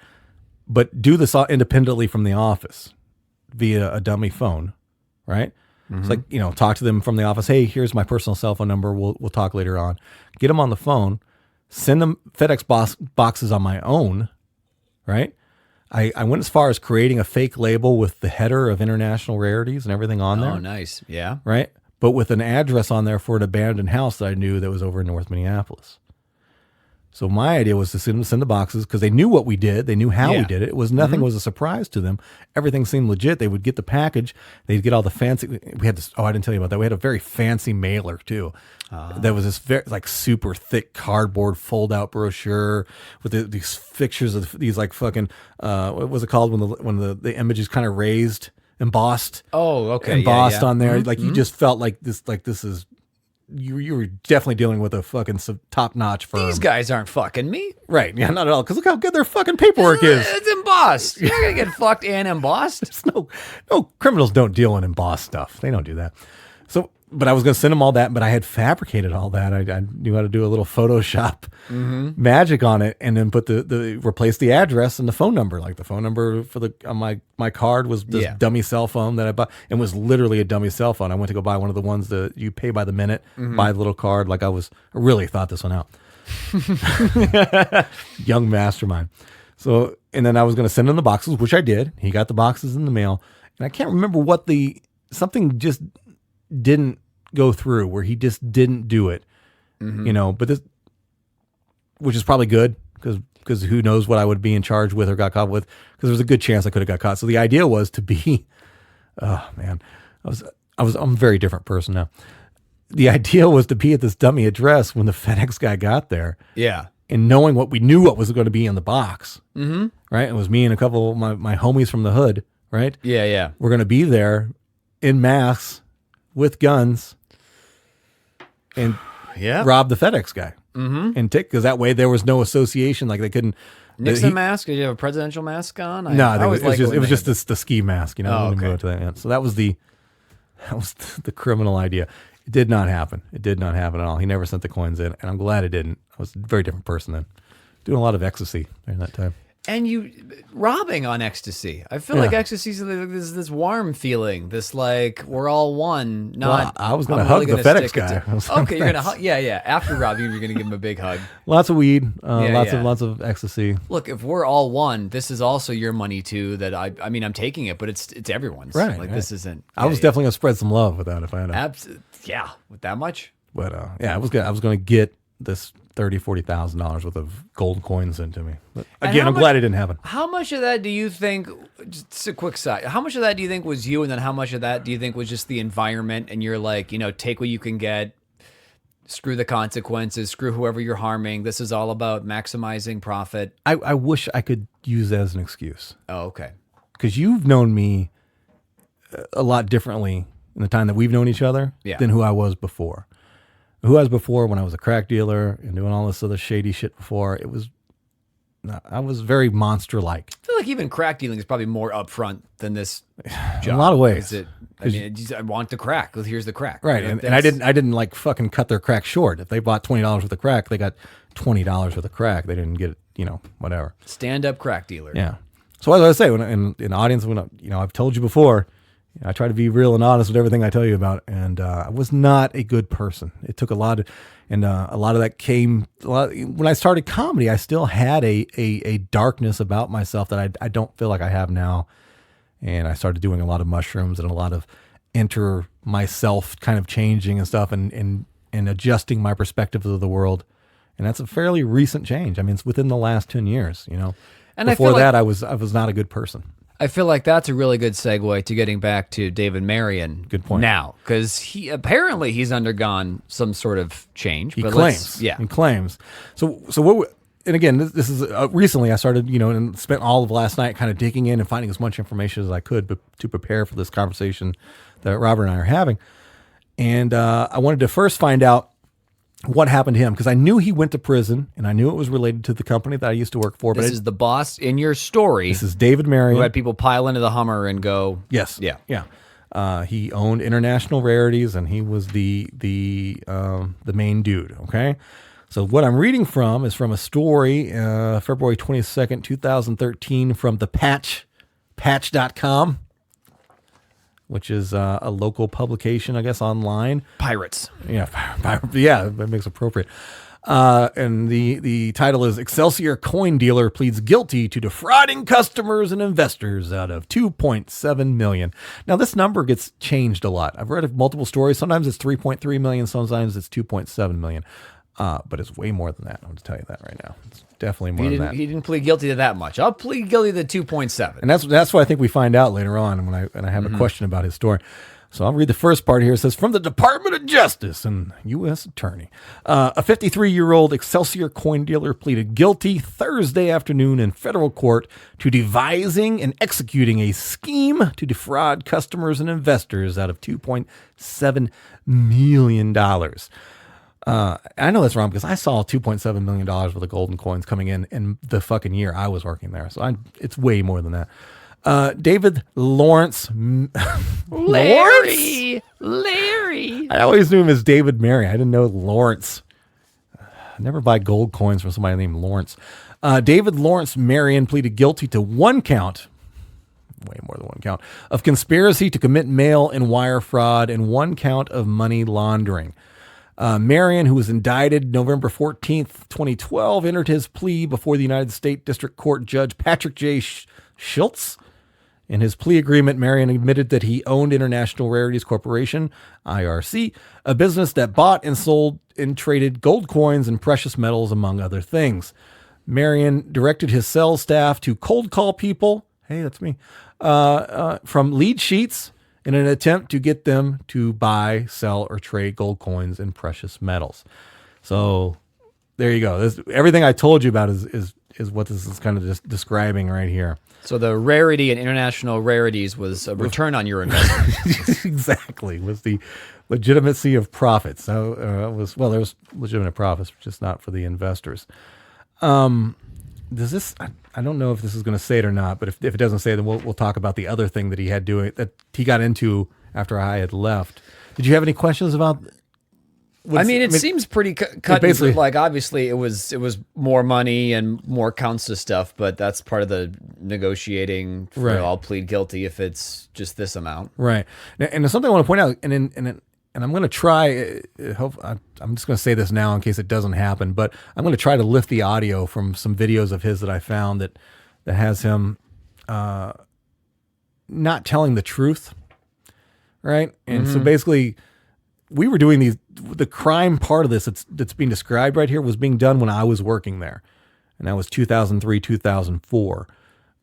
But do this independently from the office via a dummy phone, right? Mm-hmm. It's like, talk to them from the office. Hey, here's my personal cell phone number. We'll talk later on. Get them on the phone, send them FedEx boxes on my own, right? I went as far as creating a fake label with the header of International Rarities and everything on there. Oh, nice. Yeah. Right? But with an address on there for an abandoned house that I knew that was over in North Minneapolis. So my idea was to send the boxes, because they knew what we did. They knew how we did it. It was nothing was a surprise to them. Everything seemed legit. They would get the package. They'd get all the fancy. We had this. Oh, I didn't tell you about that. We had a very fancy mailer too. That was this very super thick cardboard fold out brochure with these pictures of these fucking what was it called when the image is kind of raised, embossed. Oh, okay. Embossed on there. Mm-hmm. You just felt like this is. You were definitely dealing with a fucking top-notch firm. These guys aren't fucking me. Right. Yeah, not at all. Because look how good their fucking paperwork is. It's embossed. You're going to get fucked and embossed. No, criminals don't deal in embossed stuff. They don't do that. So, but I was going to send them all that, but I had fabricated all that. I knew how to do a little Photoshop magic on it, and then put replace the address and the phone number. Like the phone number for on my card was this dummy cell phone that I bought, and was literally a dummy cell phone. I went to go buy one of the ones that you pay by the minute, buy the little card. Like I really thought this one out. Young mastermind. So, and then I was going to send him the boxes, which I did. He got the boxes in the mail, and I can't remember what something just didn't go through, where he just didn't do it, but this, which is probably good, because who knows what I would be in charge with or got caught with, because there was a good chance I could have got caught. So the idea was to be, oh man, I'm a very different person now. The idea was to be at this dummy address when the FedEx guy got there. Yeah. And knowing what was going to be in the box, right? It was me and a couple of my homies from the hood, right? Yeah, yeah. We're going to be there in masks with guns and rob the FedEx guy, and because that way there was no association. Like they couldn't. Nixon mask? Did you have a presidential mask on? No, it was just the ski mask. Oh, okay. Go to that. So that was the criminal idea. It did not happen. It did not happen at all. He never sent the coins in, and I'm glad it didn't. I was a very different person then, doing a lot of ecstasy during that time. And you robbing on ecstasy. I feel like ecstasy is this warm feeling, this like we're all one. Not I was going to I'm hug really the gonna FedEx stick it guy. to- okay, you're gonna hug. Yeah. After robbing, you're gonna give him a big hug. Lots of weed, Yeah. lots of ecstasy. Look, if we're all one, this is also your money too. That I mean, I'm taking it, but it's everyone's. Right, Like right. this isn't. I was definitely going to spread some love with that if I had to. Yeah, with that much. But I was going to get this $40,000 worth of gold coins into me. But And again, how I'm glad it didn't happen. How much of that do you think? Just a quick side. How much of that do you think was you, and then how much of that do you think was just the environment? And you're like, take what you can get. Screw the consequences. Screw whoever you're harming. This is all about maximizing profit. I wish I could use that as an excuse. Oh, okay. Because you've known me a lot differently in the time that we've known each other than who I was before. Who I was before when I was a crack dealer and doing all this other shady shit before, I was very monster-like. I feel like even crack dealing is probably more upfront than this job. In a lot of ways. I want the crack. Well, here's the crack. Right, and I didn't like fucking cut their crack short. If they bought $20 worth of crack, they got $20 worth of crack. They didn't get, whatever. Stand-up crack dealer. Yeah. So as I say, when in the audience, when I've told you before, I try to be real and honest with everything I tell you about, and I was not a good person. It took a lot of that came. When I started comedy, I still had a darkness about myself that I don't feel like I have now. And I started doing a lot of mushrooms and a lot of enter myself kind of changing and stuff, and adjusting my perspective of the world. And that's a fairly recent change. I mean, it's within the last 10 years. And before that, I was not a good person. I feel like that's a really good segue to getting back to David Marion. Good point. Now, because he's undergone some sort of change. He claims. He claims. So what? And again, this is recently I started, and spent all of last night kind of digging in and finding as much information as I could to prepare for this conversation that Robert and I are having. And I wanted to first find out what happened to him, because I knew he went to prison and I knew it was related to the company that I used to work for. This is the boss in your story. This is David Marion, who had people pile into the Hummer and go. Yes. Yeah. He owned International Rarities, and he was the main dude. Okay. So what I'm reading from is from a story, February 22nd, 2013, from the patch.com, which is a local publication, I guess, online. Pirates. Yeah, that makes appropriate. And the title is Excelsior Coin Dealer Pleads Guilty to Defrauding Customers and Investors Out of $2.7 million. Now, this number gets changed a lot. I've read multiple stories. Sometimes it's 3.3 million, sometimes it's 2.7 million. But it's way more than that. I'm going to tell you that right now. It's definitely more than that. He didn't plead guilty to that much. I'll plead guilty to 2.7. And that's what I think we find out later on when I have a question about his story. So I'll read the first part here. It says, from the Department of Justice and U.S. Attorney, a 53-year-old Excelsior coin dealer pleaded guilty Thursday afternoon in federal court to devising and executing a scheme to defraud customers and investors out of $2.7 million. I know that's wrong because I saw $2.7 million worth of golden coins coming in the fucking year I was working there. So it's way more than that. David Lawrence. Larry. I always knew him as David Marion. I didn't know Lawrence. I never buy gold coins from somebody named Lawrence. David Lawrence Marion pleaded guilty to one count, way more than one count, of conspiracy to commit mail and wire fraud and one count of money laundering. Marion, who was indicted November 14th, 2012, entered his plea before the United States District Court Judge Patrick J. Schultz. In his plea agreement, Marion admitted that he owned International Rarities Corporation, IRC, a business that bought and sold and traded gold coins and precious metals, among other things. Marion directed his sales staff to cold call people, hey, that's me, from lead sheets, in an attempt to get them to buy, sell, or trade gold coins and precious metals. So there you go. Everything I told you about is what this is kind of just describing right here. So the rarity and International Rarities was a return on your investment. Exactly. Was the legitimacy of profits. So there was legitimate profits, just not for the investors. Does this? I don't know if this is going to say it or not, but if it doesn't say it, then we'll talk about the other thing that he had doing that he got into after I had left. Did you have any questions about I mean, it seems pretty cut. basically- Like, obviously, it was more money and more counts of stuff, but that's part of the negotiating. Right. I'll plead guilty if it's just this amount. Right. And there's something I want to point out, and I'm going to try. I'm just going to say this now in case it doesn't happen, but I'm going to try to lift the audio from some videos of his that I found that has him not telling the truth. Right. And so basically, we were doing the crime part of this that's being described right here was being done when I was working there. And that was 2003, 2004.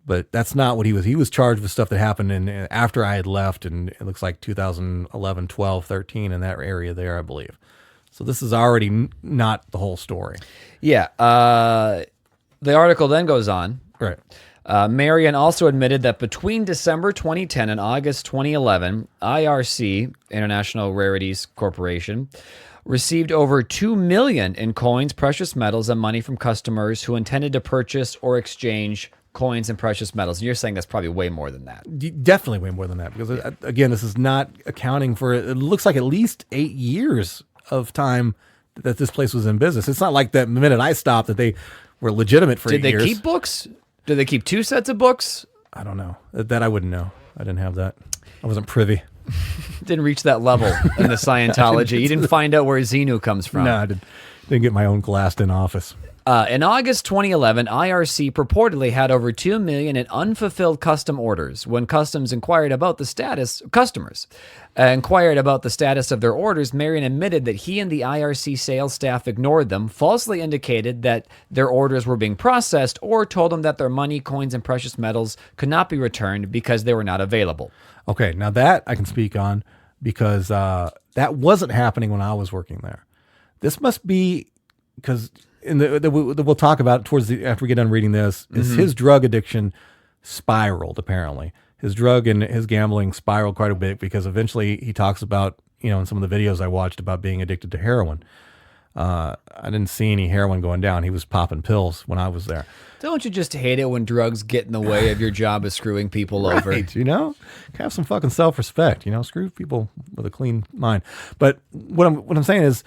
But that's not what he was. He was charged with stuff that happened after I had left. And it looks like 2011, 12, 13 in that area there, I believe. So this is already not the whole story. Yeah. The article then goes on. Right. Marion also admitted that between December 2010 and August 2011, IRC, International Rarities Corporation, received over $2 million in coins, precious metals, and money from customers who intended to purchase or exchange coins and precious metals. And you're saying that's probably way more than that. Definitely way more than that. Because, again, this is not accounting for, it looks like at least 8 years of time that this place was in business. It's not like that minute I stopped that they were legitimate for 8 years. Did they keep books? Did they keep 2 sets of books? I don't know. That I wouldn't know. I didn't have that. I wasn't privy. Didn't reach that level in the Scientology. You didn't find out where Xenu comes from. No, I didn't get my own glassed-in office. In August 2011, IRC purportedly had over $2 million in unfulfilled custom orders. When customers inquired about the status of their orders, Marion admitted that he and the IRC sales staff ignored them, falsely indicated that their orders were being processed, or told them that their money, coins, and precious metals could not be returned because they were not available. Okay, now that I can speak on because that wasn't happening when I was working there. This must be because we'll talk about it towards after we get done reading this. Is his drug addiction spiraled? Apparently, his drug and his gambling spiraled quite a bit because eventually he talks about, in some of the videos I watched about being addicted to heroin. I didn't see any heroin going down. He was popping pills when I was there. Don't you just hate it when drugs get in the way of your job of screwing people over? Right, have some fucking self-respect. Screw people with a clean mind. But what I'm saying is,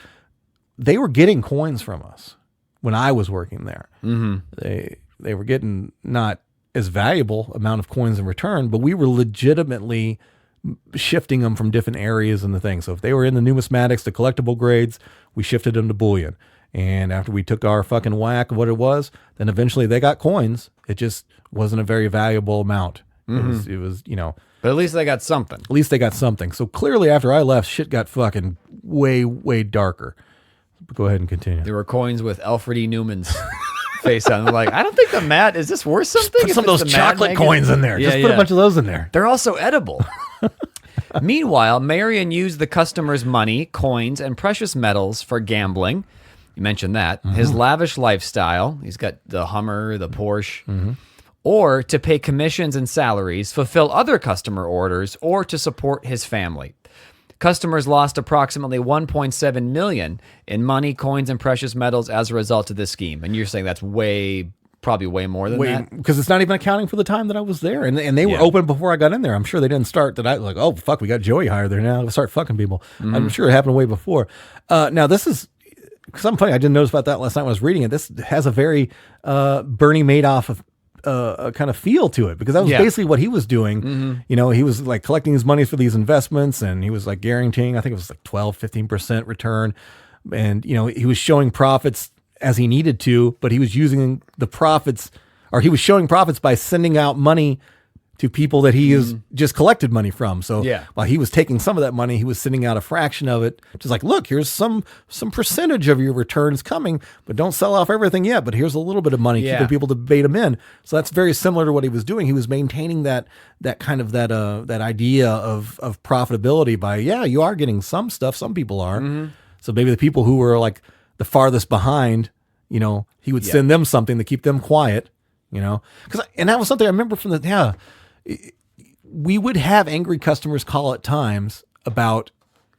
they were getting coins from us when I was working there. Mm-hmm. They were getting not as valuable amount of coins in return, but we were legitimately shifting them from different areas and the thing. So if they were in the numismatics, the collectible grades, we shifted them to bullion. And after we took our fucking whack of what it was, then eventually they got coins. It just wasn't a very valuable amount. Mm-hmm. It was, But at least they got something. At least they got something. So clearly after I left, shit got fucking way, way darker. Go ahead and continue. There were coins with Alfred E. Newman's face on. I'm like, I don't think the mat, is this worth something? Put some of those chocolate coins in there. Yeah, Just put a bunch of those in there. They're also edible. Meanwhile, Marion used the customers' money, coins, and precious metals for gambling. You mentioned that. Mm-hmm. His lavish lifestyle. He's got the Hummer, the Porsche. Mm-hmm. Or to pay commissions and salaries, fulfill other customer orders, or to support his family. Customers lost approximately $1.7 million in money, coins, and precious metals as a result of this scheme. And you're saying that's probably way more than that? Because it's not even accounting for the time that I was there. And they were open before I got in there. I'm sure they didn't start that. Oh, fuck, we got Joey hired there now. Let's start fucking people. Mm-hmm. I'm sure it happened way before. Now, this is something funny. I didn't notice about that last night when I was reading it. This has a very Bernie Madoff of kind of feel to it, because that was basically what he was doing. Mm-hmm. He was like collecting his money for these investments, and he was like guaranteeing, I think it was like 12-15% return. And, he was showing profits as he needed to, but he was using the profits, or he was showing profits by sending out money to people that he has just collected money from. So while he was taking some of that money, he was sending out a fraction of it. Just like, look, here's some percentage of your returns coming, but don't sell off everything yet. But here's a little bit of money, keeping people to bait him in. So that's very similar to what he was doing. He was maintaining that kind of that idea of profitability by, you are getting some stuff. Some people are. Mm-hmm. So maybe the people who were like the farthest behind, he would send them something to keep them quiet, and that was something I remember from we would have angry customers call at times about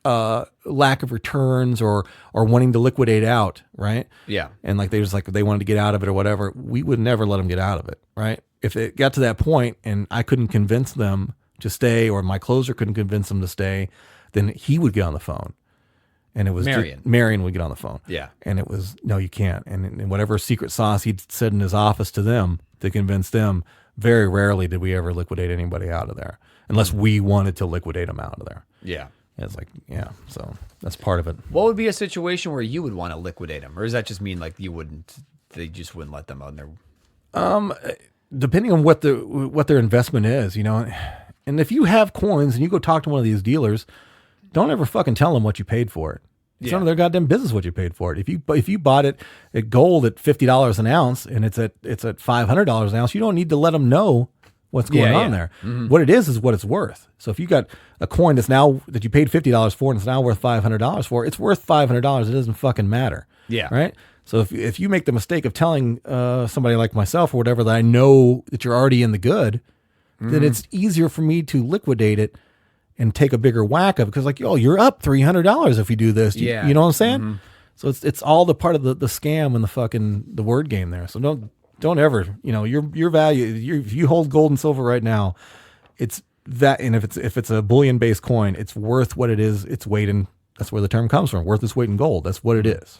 lack of returns or wanting to liquidate out, right? Yeah. And like they wanted to get out of it or whatever. We would never let them get out of it, right? If it got to that point and I couldn't convince them to stay, or my closer couldn't convince them to stay, then he would get on the phone And it was Marion. Marion would get on the phone. Yeah. And it was, no, you can't. And whatever secret sauce he'd said in his office to them to convince them, very rarely did we ever liquidate anybody out of there unless we wanted to liquidate them out of there. Yeah. It's like, yeah, so that's part of it. What would be a situation where you would want to liquidate them? Or does that just mean like you wouldn't, they just wouldn't let them on there? Depending on what their investment is, you know. And if you have coins and you go talk to one of these dealers, don't ever fucking tell them what you paid for it. It's none of their goddamn business what you paid for it. If you bought it at gold at $50 an ounce and it's at $500 an ounce, you don't need to let them know what's going on there. Mm-hmm. What it is what it's worth. So if you got a coin that's now that you paid $50 for and it's now worth $500 for, it's worth $500. It doesn't fucking matter. Yeah. Right. So if you make the mistake of telling somebody like myself or whatever that I know that you're already in the good, then it's easier for me to liquidate it and take a bigger whack of it because, like, oh, you're up $300 if you do this. You know what I'm saying? So it's all the part of the scam and the word game there. So don't ever, you know, your value. If you hold gold and silver right now, it's that, and if it's a bullion based coin, it's worth what it is. Its weight in. That's where the term comes from. Worth its weight in gold. That's what it is.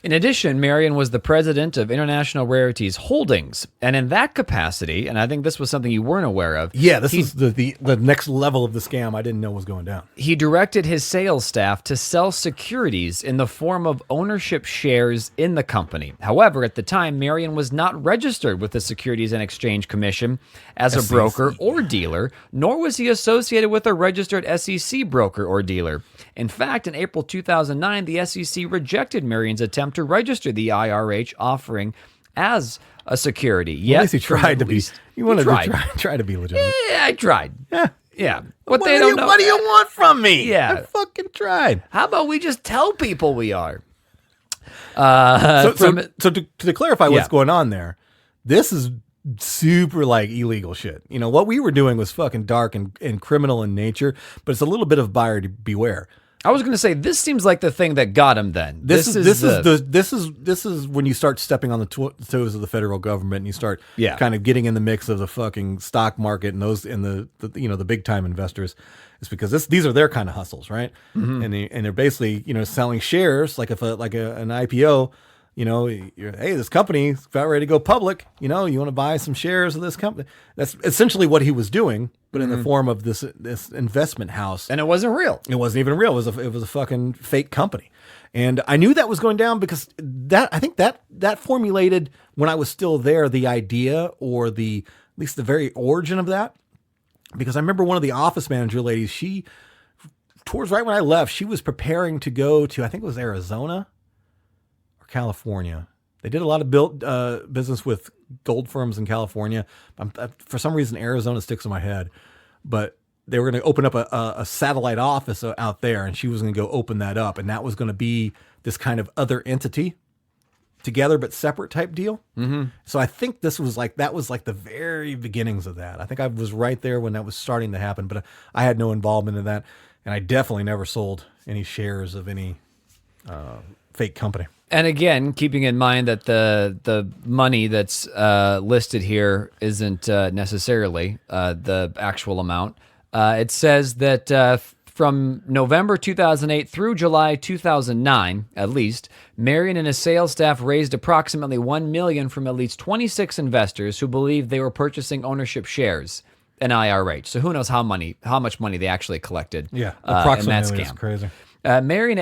In addition, Marion was the president of International Rarities Holdings, and in that capacity, and I think this was something you weren't aware of. Yeah, this is the next level of the scam I didn't know was going down. He directed his sales staff to sell securities in the form of ownership shares in the company. However, at the time, Marion was not registered with the Securities and Exchange Commission as a broker or dealer, nor was he associated with a registered SEC broker or dealer. In fact, in April 2009, the SEC rejected Marion's attempt to register the IRH offering as a security. At least he tried to be. You wanted to try to be legitimate. Yeah, I tried. Yeah. What do you want from me? Yeah. I fucking tried. How about we just tell people we are? So to clarify what's going on there, this is super like illegal shit. You know, what we were doing was fucking dark and criminal in nature, but it's a little bit of buyer beware. I was going to say, this seems like the thing that got him then. This is when you start stepping on the toes of the federal government and you start kind of getting in the mix of the fucking stock market and those in the big time investors. It's because these are their kind of hustles, right? Mm-hmm. And they're basically, you know, selling shares like an IPO. You know, hey, this company's about ready to go public. You know, you want to buy some shares of this company. That's essentially what he was doing, but in the form of this investment house. And it wasn't real. It wasn't even real. It was a fucking fake company. And I knew that was going down because I think that formulated when I was still there the idea or at least the very origin of that. Because I remember one of the office manager ladies, towards right when I left, she was preparing to go to, I think it was Arizona. California. They did a lot of business with gold firms in California. For some reason, Arizona sticks in my head, but they were going to open up a satellite office out there, and she was going to go open that up, and that was going to be this kind of other entity together but separate type deal. Mm-hmm. So I think that was like the very beginnings of that. I think I was right there when that was starting to happen, but I had no involvement in that, and I definitely never sold any shares of any fake company. And again, keeping in mind that the money that's listed here isn't necessarily the actual amount. It says that from November 2008 through July 2009, at least, Marion and his sales staff raised approximately $1 million from at least 26 investors who believed they were purchasing ownership shares in IRH. So who knows how much money they actually collected? Yeah, approximately in that scam. Is crazy. Marion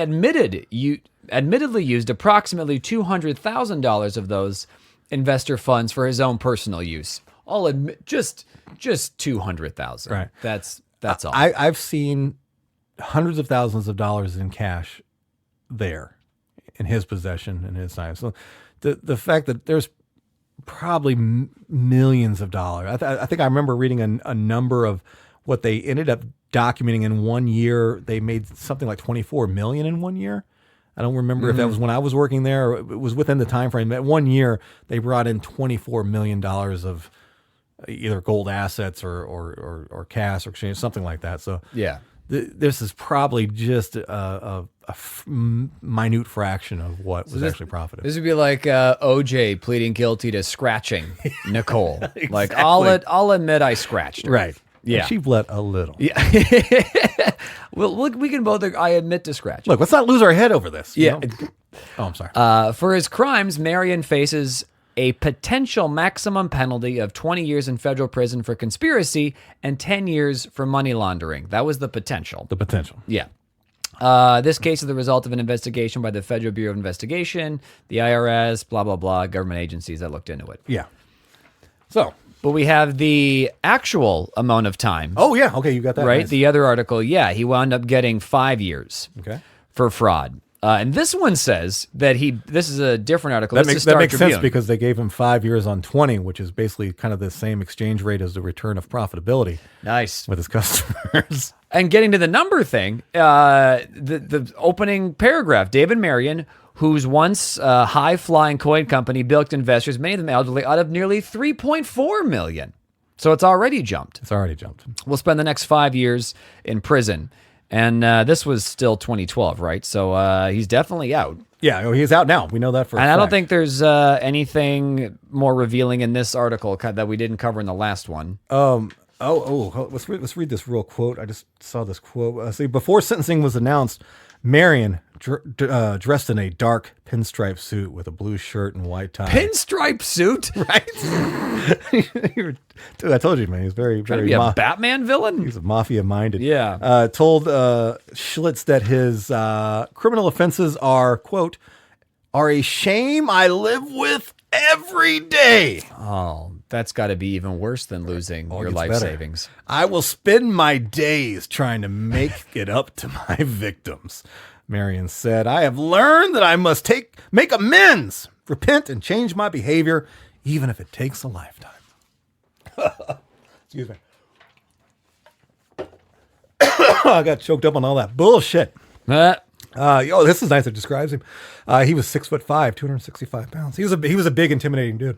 admittedly used approximately $200,000 of those investor funds for his own personal use. I'll admit, just $200,000. Right. That's all. I've seen hundreds of thousands of dollars in cash there in his possession in his time. So the fact that there's probably millions of dollars. I think I remember reading a number of what they ended up documenting in 1 year. They made something like 24 million in 1 year. I don't remember if that was when I was working there or it was within the time frame. At 1 year, they brought in $24 million of either gold assets or cash or exchange, something like that. So yeah, this is probably just a minute fraction of what was actually profited. This would be like OJ pleading guilty to scratching Nicole. Exactly. Like I'll admit I scratched her. Right. Yeah. And she bled a little. Yeah. We can both. I admit to scratch. Look, let's not lose our head over this. you Yeah. know? Oh, I'm sorry. For his crimes, Marion faces a potential maximum penalty of 20 years in federal prison for conspiracy and 10 years for money laundering. That was the potential. The potential. Yeah. This case is the result of an investigation by the Federal Bureau of Investigation, the IRS, blah, blah, blah, government agencies that looked into it. Yeah. So. But we have the actual amount of time. Oh, yeah. Okay, you got that. Right? Nice. The other article, yeah, he wound up getting 5 years for fraud. And this one says that this is a different article. That This is makes Star sense Tribune. because they gave him 5 years on 20, which is basically kind of the same exchange rate as the return of Nice. with his customers. And getting to the number thing, the opening paragraph, David Marion, whose once high-flying coin company bilked investors, many of them elderly, out of nearly $3.4 million. So it's already jumped. It's already jumped. Will spend the next 5 years in prison. And this was still 2012, right? So he's definitely out. Yeah, he's out now. We know that for a And fact. I don't think there's anything more revealing in this article that we didn't cover in the last one. Let's read this real quote. I just saw this quote. See, before sentencing was announced, Marion, dressed in a dark pinstripe suit with a blue shirt and white tie. Pinstripe suit? Right? Dude, I told you, man. He's very, Trying very to be a Batman villain? He's mafia-minded. Yeah. Told Schlitz that his criminal offenses are, quote, are a shame I live with every day. Oh, that's got to be even worse than losing your gets life better. savings. I will spend my days trying to make it up to my victims. Marion said, I have learned that I must make amends, repent, and change my behavior, even if it takes a lifetime. Excuse me. I got choked up on all that bullshit. This is nice. It describes him. He was 6'5", 265 pounds. He was a big, intimidating dude.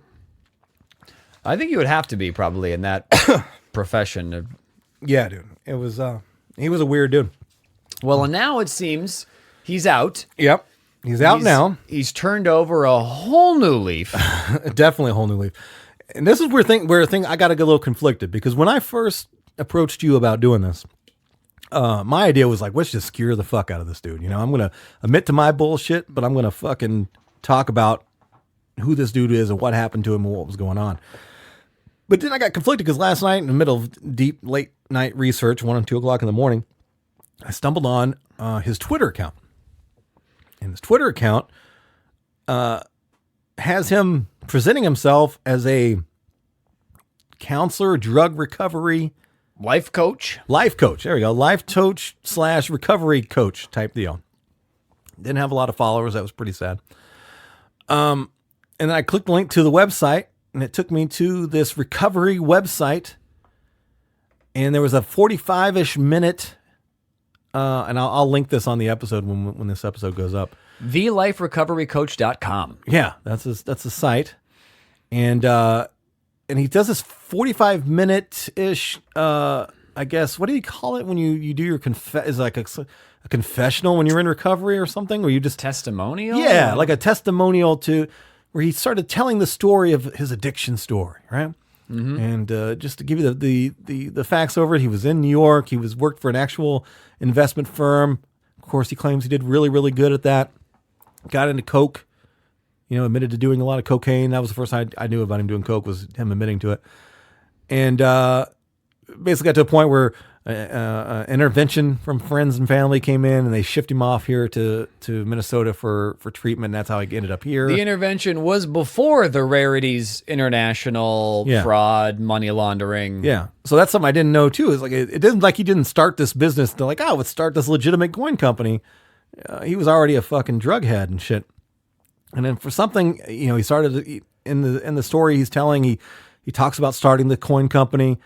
I think you would have to be probably in that profession. Yeah, dude. It was. He was a weird dude. Well, and now it seems he's out. Yep. He's out now. He's turned over a whole new leaf. Definitely a whole new leaf. And this is where I got to get a little conflicted because when I first approached you about doing this, my idea was like, let's just scare the fuck out of this dude. You know, I'm going to admit to my bullshit, but I'm going to fucking talk about who this dude is and what happened to him and what was going on. But then I got conflicted because last night in the middle of deep late night research, 1 and 2 o'clock in the morning, I stumbled on his Twitter account. And his Twitter account has him presenting himself as a counselor, drug recovery, Life coach. There we go. Life coach / recovery coach type deal. Didn't have a lot of followers. That was pretty sad. And then I clicked the link to the website and it took me to this recovery website. And there was a 45-ish minute, and I'll link this on the episode when this episode goes up. TheLifeRecoveryCoach.com. Yeah, that's the site. And he does this 45-minute-ish, I guess, what do you call it when you do your is like a confessional when you're in recovery or something? Where you just testimonial? Yeah, like a testimonial to where he started telling the story of his addiction story, right? Mm-hmm. And just to give you the facts over it, he was in New York. He worked for an actual investment firm. Of course, he claims he did really, really good at that. Got into coke. Admitted to doing a lot of cocaine. That was the first time I knew about him doing coke, was him admitting to it. And basically got to a point where intervention from friends and family came in and they shipped him off here to Minnesota for treatment. And that's how he ended up here. The intervention was before the Rarities International fraud, money laundering. Yeah. So that's something I didn't know too. It's like, it isn't like he didn't start this business. They're like, let's start this legitimate coin company. He was already a fucking drug head and shit. And then for something, he started in the story he's telling, he talks about starting the coin company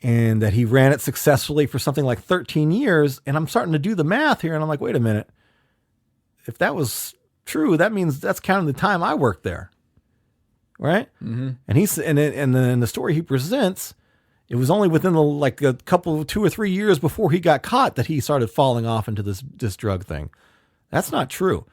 and that he ran it successfully for something like 13 years. And I'm starting to do the math here. And I'm like, wait a minute. If that was true, that means that's counting the time I worked there. Right. Mm-hmm. And then in the story he presents, it was only within a couple, 2 or 3 years before he got caught that he started falling off into this drug thing. That's not true.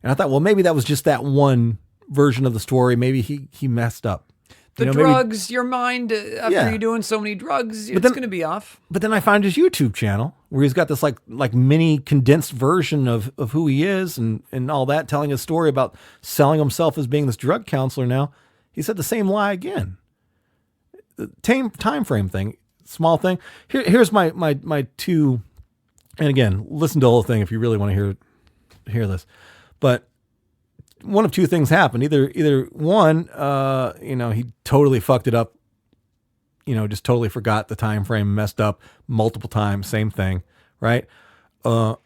And I thought, well, maybe that was just that one version of the story. Maybe he messed up. The maybe- drugs, your mind, after Yeah. you're doing so many drugs, it's then- going to be off. But then I find his YouTube channel where he's got this like mini condensed version of who he is and all that, telling a story about selling himself as being this drug counselor. Now he said the same lie again. The time frame thing, small thing. Here's my two. And again, listen to the whole thing if you really want to hear this. But one of two things happened. Either one, he totally fucked it up. Just totally forgot the time frame, messed up multiple times, same thing, right? Or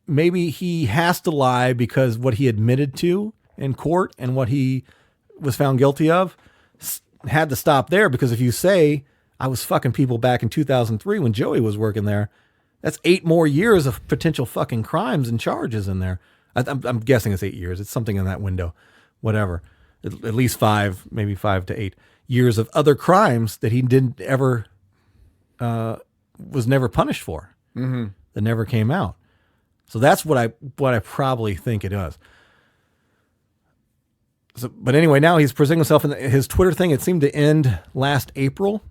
maybe he has to lie because what he admitted to in court and what he was found guilty of had to stop there. Because if you say, I was fucking people back in 2003 when Joey was working there, that's 8 more years of potential fucking crimes and charges in there. I'm guessing it's 8 years. It's something in that window, whatever. At least 5, maybe 5 to 8 years of other crimes that he didn't ever, was never punished for. Mm-hmm. That never came out. So that's what I probably think it is. So, but anyway, now he's presenting himself in his Twitter thing. It seemed to end last April,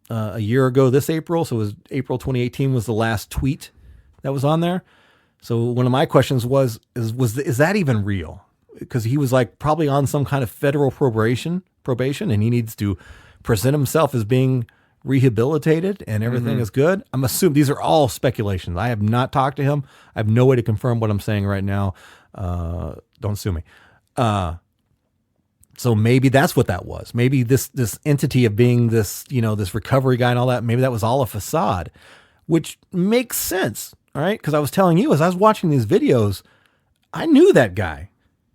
a year ago this April. So it was April 2018 was the last tweet that was on there. So one of my questions is that even real? Because he was like probably on some kind of federal probation, and he needs to present himself as being rehabilitated and everything is good. I'm assuming these are all speculations. I have not talked to him. I have no way to confirm what I'm saying right now. Don't sue me. So maybe that's what that was. Maybe this entity of being this, this recovery guy and all that, maybe that was all a facade, which makes sense. All right. Because I was telling you, as I was watching these videos, I knew that guy.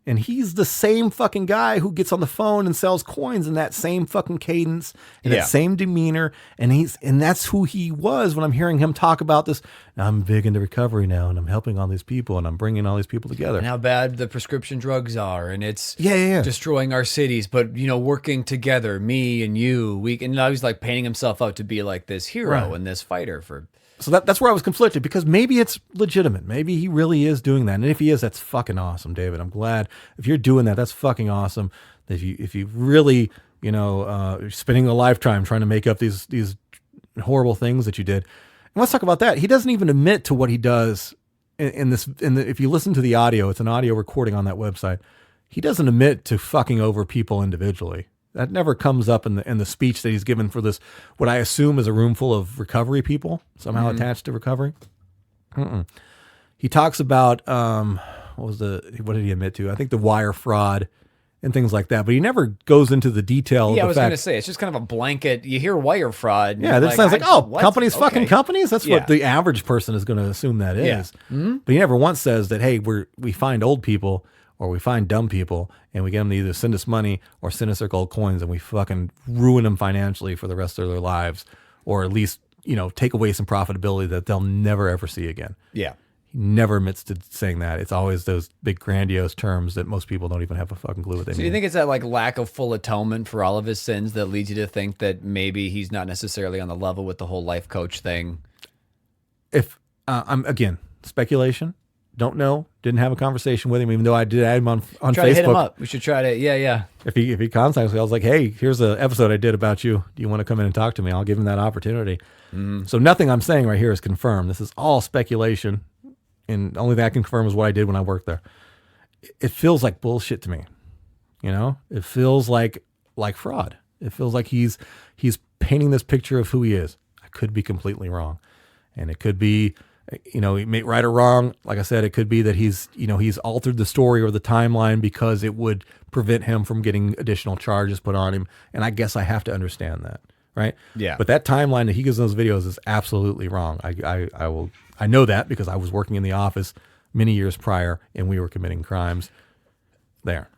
And he's the same fucking guy who gets on the phone and sells coins in that same fucking cadence and that same demeanor. And that's who he was when I'm hearing him talk about this. I'm big into recovery now and I'm helping all these people and I'm bringing all these people together. And how bad the prescription drugs are. And it's Yeah. destroying our cities. But, working together, me and you, and now he's like painting himself out to be like this hero and this fighter for... So that's where I was conflicted because maybe it's legitimate. Maybe he really is doing that. And if he is, that's fucking awesome, David. I'm glad if you're doing that, that's fucking awesome. If you really, spending a lifetime trying to make up these horrible things that you did. And let's talk about that. He doesn't even admit to what he does if you listen to the audio, it's an audio recording on that website. He doesn't admit to fucking over people individually. That never comes up in the speech that he's given for this, what I assume is a room full of recovery people somehow attached to recovery. He talks about, what did he admit to? I think the wire fraud and things like that, but he never goes into the detail. Yeah, of I was the going fact, to say, it's just kind of a blanket. You hear wire fraud. yeah, that sounds like, what? companies fucking Okay. companies. That's Yeah. what the average person is going to assume that is. But he never once says that, hey, we find old people or we find dumb people and we get them to either send us money or send us their gold coins and we fucking ruin them financially for the rest of their lives, or at least, take away some profitability that they'll never ever see again. Yeah. He never admits to saying that. It's always those big grandiose terms that most people don't even have a fucking clue what they So mean. you think it's that like lack of full atonement for all of his sins that leads you to think that maybe he's not necessarily on the level with the whole life coach thing? If I'm again, speculation, don't know, didn't have a conversation with him, even though I did add him on Try Facebook. to hit him up. We should try to, yeah. If he contacts me, I was like, hey, here's an episode I did about you. Do you want to come in and talk to me? I'll give him that opportunity. So nothing I'm saying right here is confirmed. This is all speculation, and only that I can confirm is what I did when I worked there. It feels like bullshit to me. It feels like fraud. It feels like he's painting this picture of who he is. I could be completely wrong, and it could be, right or wrong. Like I said, it could be that he's altered the story or the timeline because it would prevent him from getting additional charges put on him. And I guess I have to understand that, right? Yeah. But that timeline that he gives in those videos is absolutely wrong. I know that because I was working in the office many years prior and we were committing crimes there.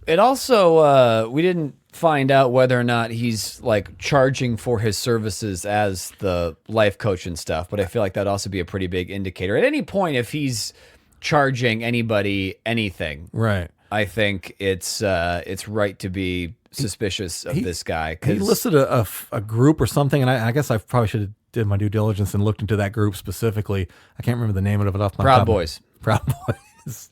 It also, we didn't find out whether or not he's like charging for his services as the life coach and stuff, but I feel like that'd also be a pretty big indicator. At any point, if he's charging anybody anything, Right. I think it's right to be suspicious of this guy. He listed a group or something, and I guess I probably should have did my due diligence and looked into that group specifically. I can't remember the name of it off my Proud top. Boys. Proud Boys.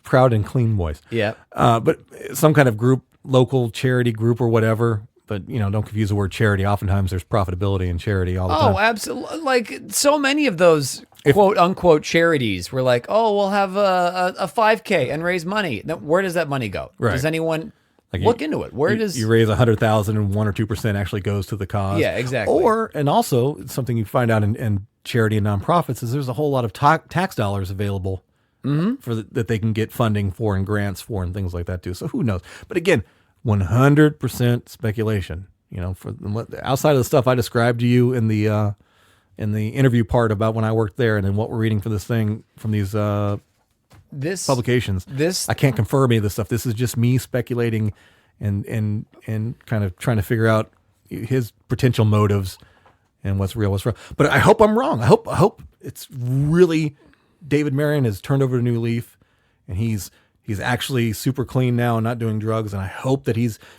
Proud and Clean Boys. Yeah. But some kind of group local charity group or whatever. But, don't confuse the word charity. Oftentimes there's profitability in charity all the time. Oh, absolutely. Like so many of those quote unquote charities were like, oh, we'll have a 5K and raise money. Now, where does that money go? Right. Does anyone look into it? Where does you raise 100,000 and 1 or 2% actually goes to the cause? Yeah, exactly. And also something you find out in charity and nonprofits is there's a whole lot of tax dollars available that they can get funding for and grants for and things like that too. So who knows? But again, 100% speculation. For outside of the stuff I described to you in the interview part about when I worked there, and then what we're reading for this thing from these publications. I can't confirm any of this stuff. This is just me speculating and kind of trying to figure out his potential motives and what's real, what's wrong. But I hope I'm wrong. I hope it's really David Marion has turned over a new leaf, and he's actually super clean now and not doing drugs. And I hope that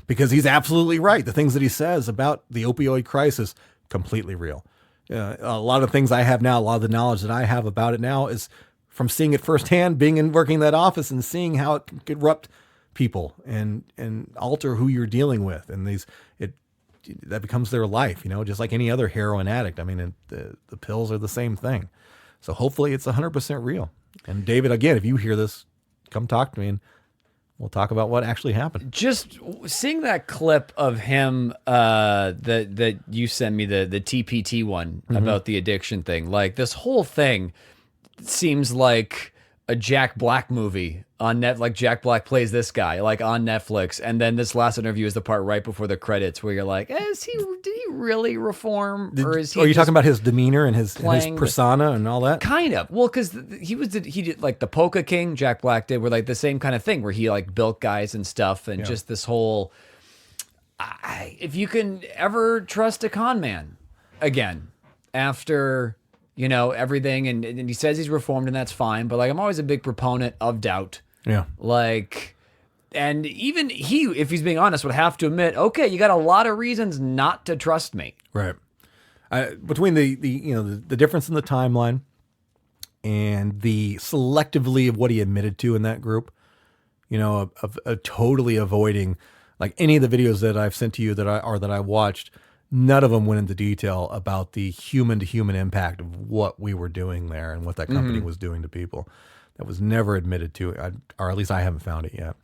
because he's absolutely right. The things that he says about the opioid crisis, completely real. A lot of things I have now, a lot of the knowledge that I have about it now is from seeing it firsthand, working in that office and seeing how it can corrupt people and alter who you're dealing with. And that becomes their life, just like any other heroin addict. I mean, the pills are the same thing. So hopefully it's 100% real. And David, again, if you hear this, come talk to me and we'll talk about what actually happened. Just seeing that clip of him that you sent me, the TPT one about the addiction thing, like this whole thing seems like a Jack Black movie on Net. Like Jack Black plays this guy like on Netflix, and then this last interview is the part right before the credits where you're like, did he really reform, or is he? Are you talking about his demeanor and his persona and all that? Kind of. Well, because he did like the Polka King. Jack Black did were like the same kind of thing where he like built guys and stuff, and just this whole. If you can ever trust a con man again after. Everything, and he says he's reformed, and that's fine. But like, I'm always a big proponent of doubt. Yeah. Like, and even he, if he's being honest, would have to admit, okay, you got a lot of reasons not to trust me. Right. Between the difference in the timeline and the selectively of what he admitted to in that group, of totally avoiding like any of the videos that I've sent to you that I watched. None of them went into detail about the human-to-human impact of what we were doing there and what that company was doing to people. That was never admitted to, or at least I haven't found it yet.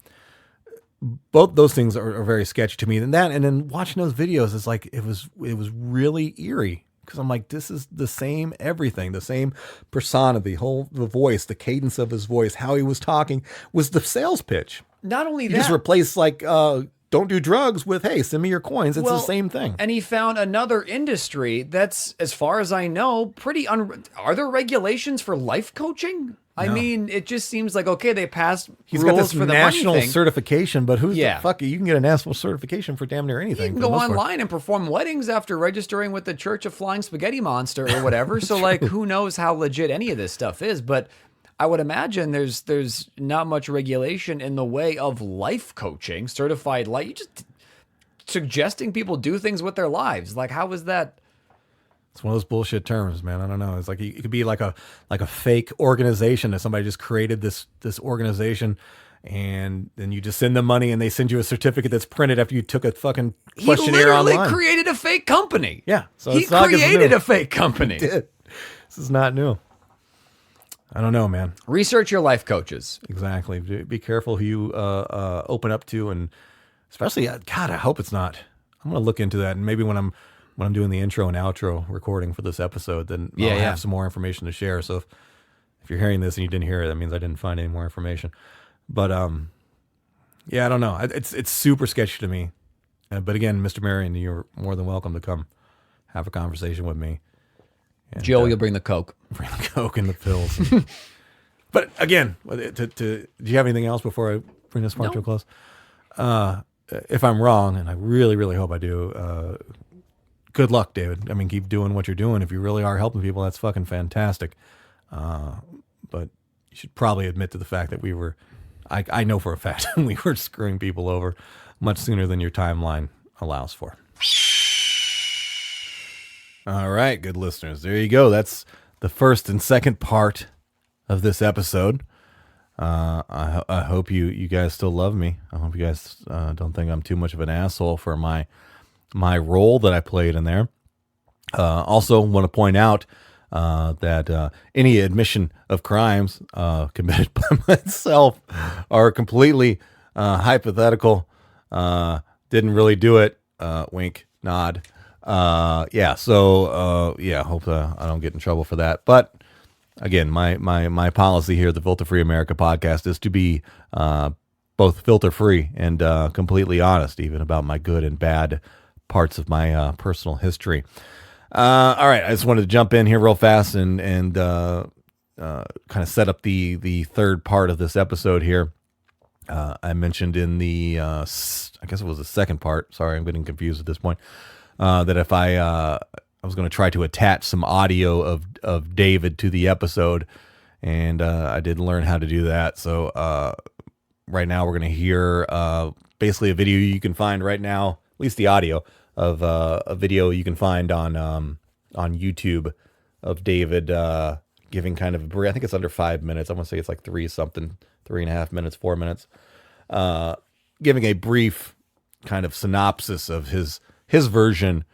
Both those things are very sketchy to me. And then watching those videos is like it was really eerie because I'm like, this is the same everything, the same persona, the voice, the cadence of his voice, how he was talking was the sales pitch. Not only that, you just replace like. Don't do drugs with, hey, send me your coins. It's the same thing. And he found another industry that's, as far as I know, pretty are there regulations for life coaching? I mean, it just seems like, okay, they passed He's rules got this for the national money thing. certification, but who's the fuck? You can get a national certification for damn near anything. You can go online and perform weddings after registering with the Church of Flying Spaghetti Monster or whatever. So like, who knows how legit any of this stuff is, but I would imagine there's not much regulation in the way of life coaching, certified life. You just suggesting people do things with their lives. Like, how is that? It's one of those bullshit terms, man. I don't know. It's like it could be like a fake organization that somebody just created this organization, and then you just send them money and they send you a certificate that's printed after you took a fucking questionnaire online. He literally created a fake company. Yeah, so he created a fake company. He did. This is not new. I don't know, man. Research your life coaches. Exactly. Be careful who you open up to, and especially, God, I hope it's not. I'm going to look into that, and maybe when I'm doing the intro and outro recording for this episode, then I'll have some more information to share. So if you're hearing this and you didn't hear it, that means I didn't find any more information. But I don't know. It's super sketchy to me. But again, Mr. Marion, you're more than welcome to come have a conversation with me. And, Joe, you'll bring the Coke. Bring the Coke and the pills. But again, do you have anything else before I bring this part to a close? If I'm wrong, and I really, really hope I do, good luck, David. I mean, keep doing what you're doing. If you really are helping people, that's fucking fantastic. But you should probably admit to the fact that I know for a fact we were screwing people over much sooner than your timeline allows for. All right, good listeners. There you go. That's the first and second part of this episode. I hope you guys still love me. I hope you guys don't think I'm too much of an asshole for my role that I played in there. Also want to point out that any admission of crimes committed by myself are completely hypothetical. Didn't really do it. Wink, nod. Yeah. So hope I don't get in trouble for that. But again, my policy here at the Filter Free Amerika podcast is to be both filter free and completely honest, even about my good and bad parts of my personal history. All right, I just wanted to jump in here real fast and kind of set up the third part of this episode here. I mentioned in the I guess it was the second part. Sorry, I'm getting confused at this point. That if I was going to try to attach some audio of David to the episode, and I didn't learn how to do that. So right now we're going to hear basically a video you can find right now, at least the audio of a video you can find on YouTube of David giving kind of a brief. I think it's under 5 minutes. I want to say it's like 3.5 minutes, 4 minutes, giving a brief kind of synopsis of his version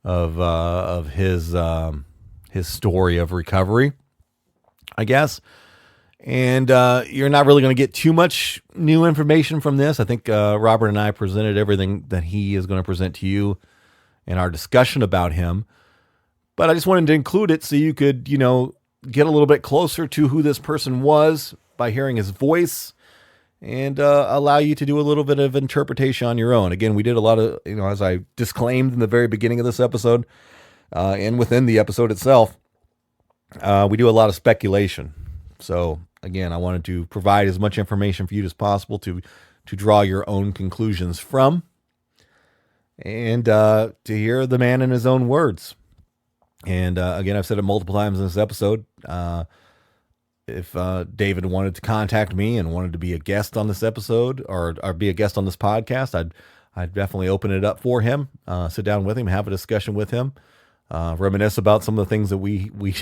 of his story of recovery, I guess. And you're not really going to get too much new information from this. I think Robert and I presented everything that he is going to present to you in our discussion about him. But I just wanted to include it so you could, get a little bit closer to who this person was by hearing his voice, and allow you to do a little bit of interpretation on your own. Again, we did a lot of, as I disclaimed in the very beginning of this episode, and within the episode itself, we do a lot of speculation. So again, I wanted to provide as much information for you as possible to draw your own conclusions from, and to hear the man in his own words. And again, I've said it multiple times in this episode. If David wanted to contact me and wanted to be a guest on this episode or be a guest on this podcast, I'd definitely open it up for him, sit down with him, have a discussion with him, reminisce about some of the things that we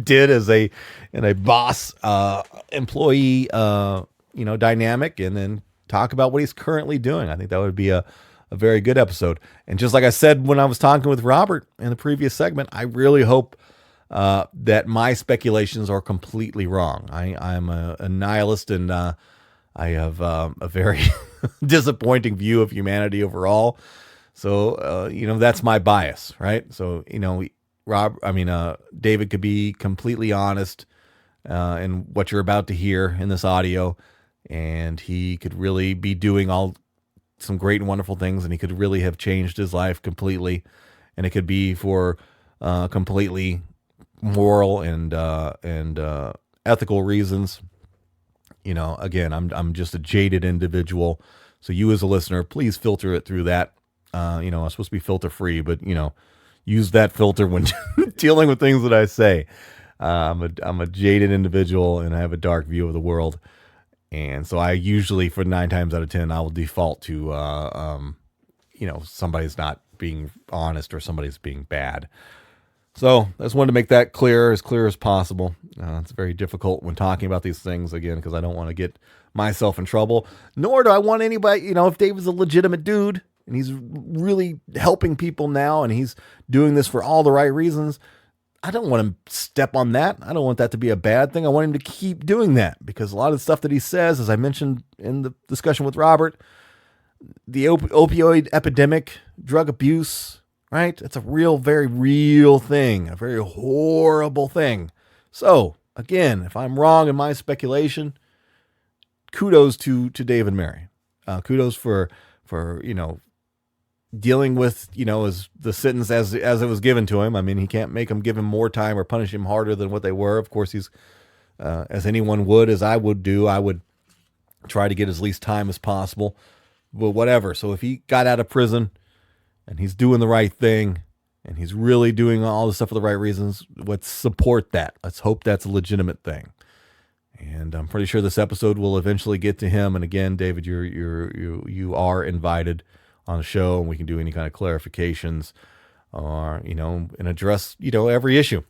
did in a boss employee dynamic, and then talk about what he's currently doing. I think that would be a very good episode. And just like I said when I was talking with Robert in the previous segment, I really hope that my speculations are completely wrong. I'm a nihilist, and I have a very disappointing view of humanity overall. So that's my bias, right? So David could be completely honest in what you're about to hear in this audio, and he could really be doing some great and wonderful things, and he could really have changed his life completely, and it could be for completely moral and ethical reasons. Again, I'm just a jaded individual, so you as a listener, please filter it through that. I'm supposed to be filter free, but use that filter when dealing with things that I say. I'm a jaded individual, and I have a dark view of the world. And so I usually, for 9 times out of 10, I will default to, somebody's not being honest or somebody's being bad. So I just wanted to make that as clear as possible. It's very difficult when talking about these things, again, because I don't want to get myself in trouble, nor do I want anybody, if David's a legitimate dude and he's really helping people now and he's doing this for all the right reasons, I don't want him to step on that. I don't want that to be a bad thing. I want him to keep doing that, because a lot of the stuff that he says, as I mentioned in the discussion with Robert, the opioid epidemic, drug abuse, right? It's a very real thing, a very horrible thing. So again, if I'm wrong in my speculation, kudos to David Marion. Kudos for dealing with, as the sentence as it was given to him. I mean, he can't make him give him more time or punish him harder than what they were. Of course, he's, as anyone would, as I would do, I would try to get as least time as possible, but whatever. So if he got out of prison and he's doing the right thing and he's really doing all the stuff for the right reasons, let's support that. Let's hope that's a legitimate thing. And I'm pretty sure this episode will eventually get to him. And again, David, you are invited on the show, and we can do any kind of clarifications or, and address, every issue.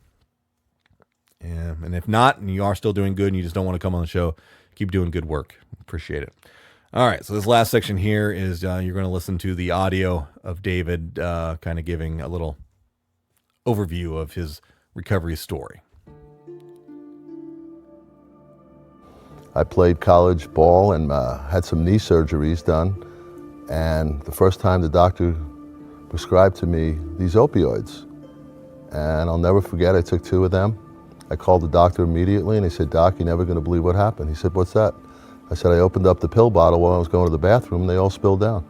And if not, and you are still doing good and you just don't want to come on the show, Keep doing good work. Appreciate it. All right, so this last section here is you're going to listen to the audio of David kind of giving a little overview of his recovery story. I played college ball and had some knee surgeries done. And the first time the doctor prescribed to me these opioids. And I'll never forget, I took 2 of them. I called the doctor immediately and he said, "Doc, you're never gonna believe what happened." He said, "What's that?" I said, "I opened up the pill bottle while I was going to the bathroom and they all spilled down."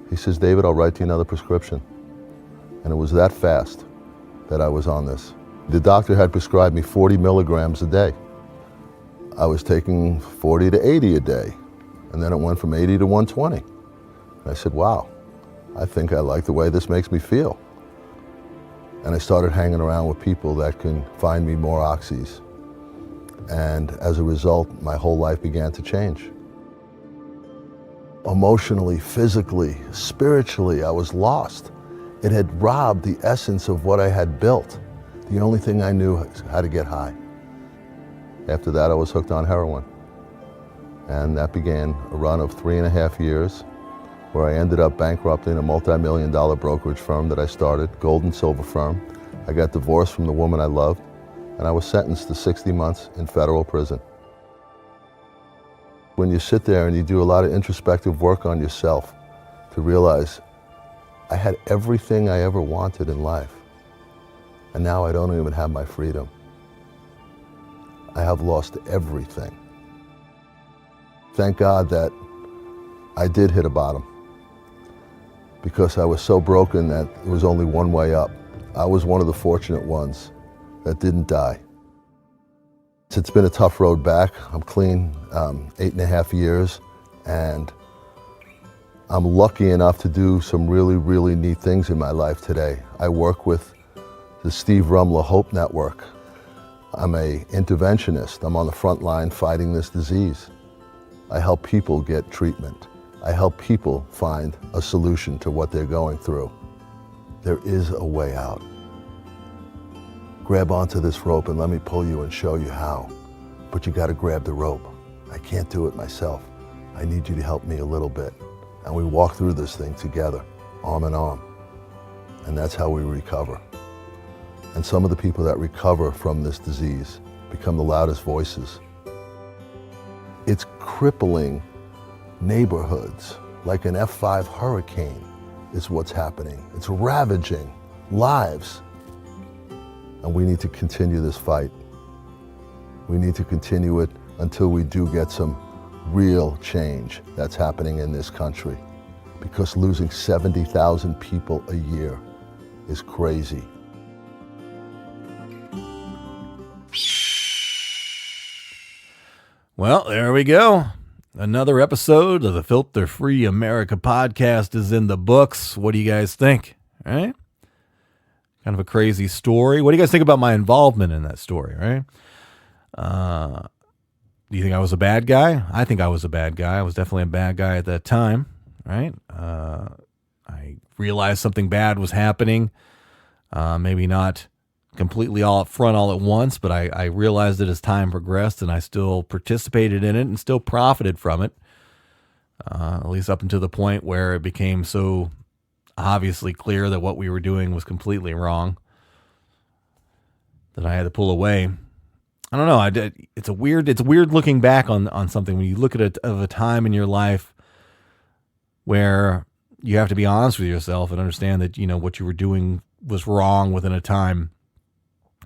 He says, "David, I'll write you another prescription." And it was that fast that I was on this. The doctor had prescribed me 40 milligrams a day. I was taking 40 to 80 a day. And then it went from 80 to 120. And I said, "Wow, I think I like the way this makes me feel." And I started hanging around with people that can find me more oxys. And as a result, my whole life began to change. Emotionally, physically, spiritually, I was lost. It had robbed the essence of what I had built. The only thing I knew was how to get high. After that, I was hooked on heroin. And that began a run of 3.5 years where I ended up bankrupting a multi-million-dollar brokerage firm that I started, gold and silver firm. I got divorced from the woman I loved, and I was sentenced to 60 months in federal prison. When you sit there and you do a lot of introspective work on yourself to realize I had everything I ever wanted in life, and now I don't even have my freedom. I have lost everything. Thank God that I did hit a bottom, because I was so broken that it was only one way up. I was one of the fortunate ones that didn't die. It's been a tough road back. I'm clean 8.5 years, and I'm lucky enough to do some really, really neat things in my life today. I work with the Steve Rumler Hope Network. I'm an interventionist. I'm on the front line fighting this disease. I help people get treatment. I help people find a solution to what they're going through. There is a way out. Grab onto this rope and let me pull you and show you how. But you gotta grab the rope. I can't do it myself. I need you to help me a little bit. And we walk through this thing together, arm in arm. And that's how we recover. And some of the people that recover from this disease become the loudest voices. It's crippling neighborhoods like an F5 hurricane is what's happening. It's ravaging lives. And we need to continue this fight. We need to continue it until we do get some real change that's happening in this country. Because losing 70,000 people a year is crazy. Well, there we go. Another episode of the Filter Free Amerika podcast is in the books. What do you guys think? All right? Kind of a crazy story. What do you guys think about my involvement in that story, right? Do you think I was a bad guy? I think I was a bad guy. I was definitely a bad guy at that time, right? I realized something bad was happening. Maybe not completely all up front all at once, but I realized it as time progressed, and I still participated in it and still profited from it, at least up until the point where it became so obviously clear that what we were doing was completely wrong that I had to pull away. I don't know. It's weird looking back on something when you look at a time in your life where you have to be honest with yourself and understand that, what you were doing was wrong within a time.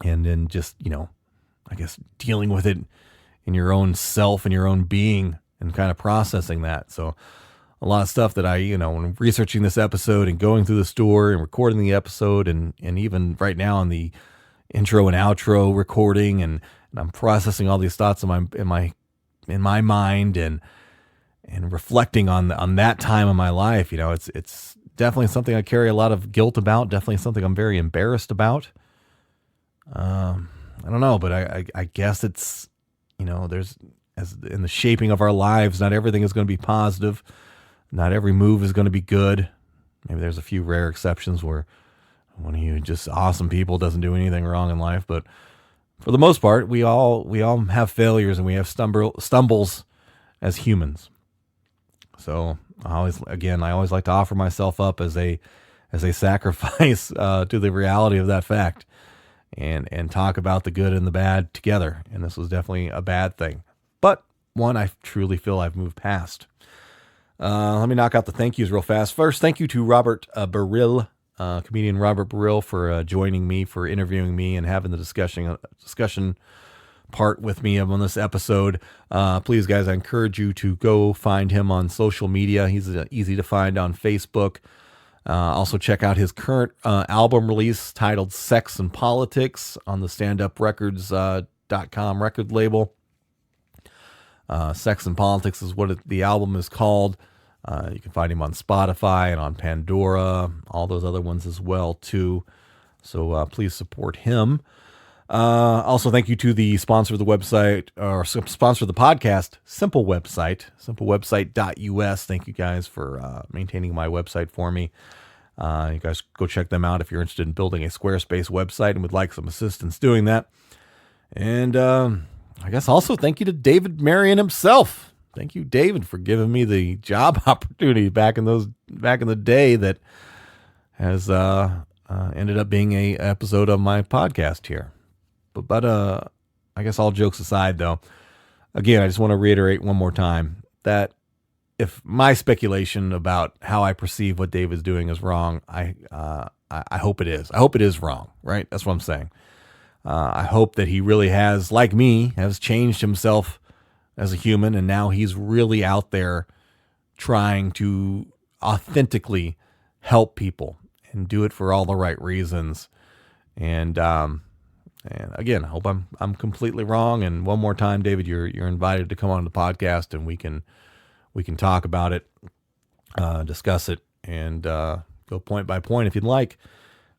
And then just, I guess dealing with it in your own self and your own being and kind of processing that. So a lot of stuff that when researching this episode and going through the story and recording the episode and even right now on the intro and outro recording and I'm processing all these thoughts in my mind and reflecting on that time of my life. It's definitely something I carry a lot of guilt about, definitely something I'm very embarrassed about. I don't know, but I guess it's, there's, as in the shaping of our lives, not everything is going to be positive. Not every move is going to be good. Maybe there's a few rare exceptions where one of you just awesome people doesn't do anything wrong in life, but for the most part, we all have failures and we have stumbles as humans. So I always like to offer myself up as a sacrifice to the reality of that fact, and talk about the good and the bad together. And this was definitely a bad thing, but one I truly feel I've moved past. Let me knock out the thank yous real fast. First, thank you to Robert Baril, comedian Robert Baril, for joining me, for interviewing me, and having the discussion part with me on this episode. Please, guys, I encourage you to go find him on social media. He's easy to find on Facebook. Also, check out his current album release titled Sex and Politics on the standuprecords.com record label. Sex and Politics is what the album is called. You can find him on Spotify and on Pandora, all those other ones as well, too. So please support him. Also, thank you to the sponsor of the website, or sponsor of the podcast, Simple Website, simplewebsite.us. Thank you guys for maintaining my website for me. You guys go check them out if you're interested in building a Squarespace website and would like some assistance doing that. And I guess also thank you to David Marion himself. Thank you, David, for giving me the job opportunity back in the day that has ended up being a episode of my podcast here. But I guess all jokes aside, though, again, I just want to reiterate one more time that if my speculation about how I perceive what David's doing is wrong, I hope it is. I hope it is wrong, right? That's what I'm saying. I hope that he really has, like me, has changed himself as a human, and now he's really out there trying to authentically help people and do it for all the right reasons. And again, I hope I'm completely wrong. And one more time, David, you're invited to come on the podcast, and we can talk about it, discuss it, and go point by point if you'd like,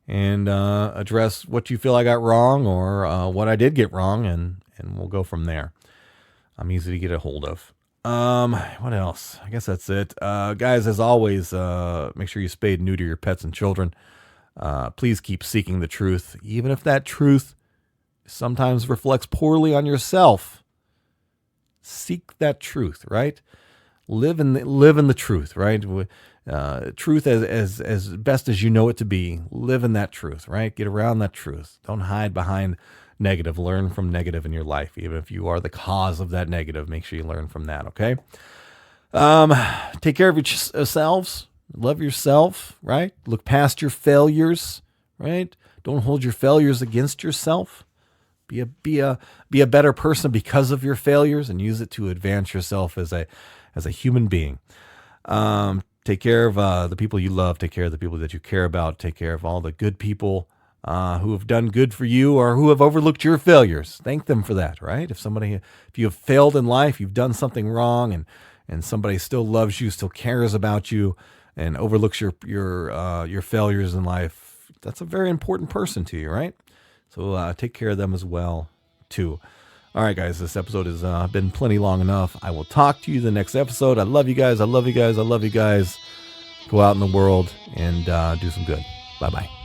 and address what you feel I got wrong or what I did get wrong, and we'll go from there. I'm easy to get a hold of. What else? I guess that's it. Guys, as always, make sure you spay and neuter your pets and children. Please keep seeking the truth, even if that truth sometimes reflects poorly on yourself. Seek that truth, right? Live in the truth, right? Truth as best as you know it to be. Live in that truth, right? Get around that truth. Don't hide behind negative. Learn from negative in your life. Even if you are the cause of that negative, make sure you learn from that, okay? Take care of yourselves. Love yourself, right? Look past your failures, right? Don't hold your failures against yourself. Be a better person because of your failures, and use it to advance yourself as a human being. Take care of the people you love. Take care of the people that you care about. Take care of all the good people who have done good for you or who have overlooked your failures. Thank them for that, right? If you have failed in life, you've done something wrong, and somebody still loves you, still cares about you, and overlooks your failures in life, that's a very important person to you, right? So take care of them as well, too. All right, guys, this episode has been plenty long enough. I will talk to you the next episode. I love you guys. I love you guys. I love you guys. Go out in the world and do some good. Bye-bye.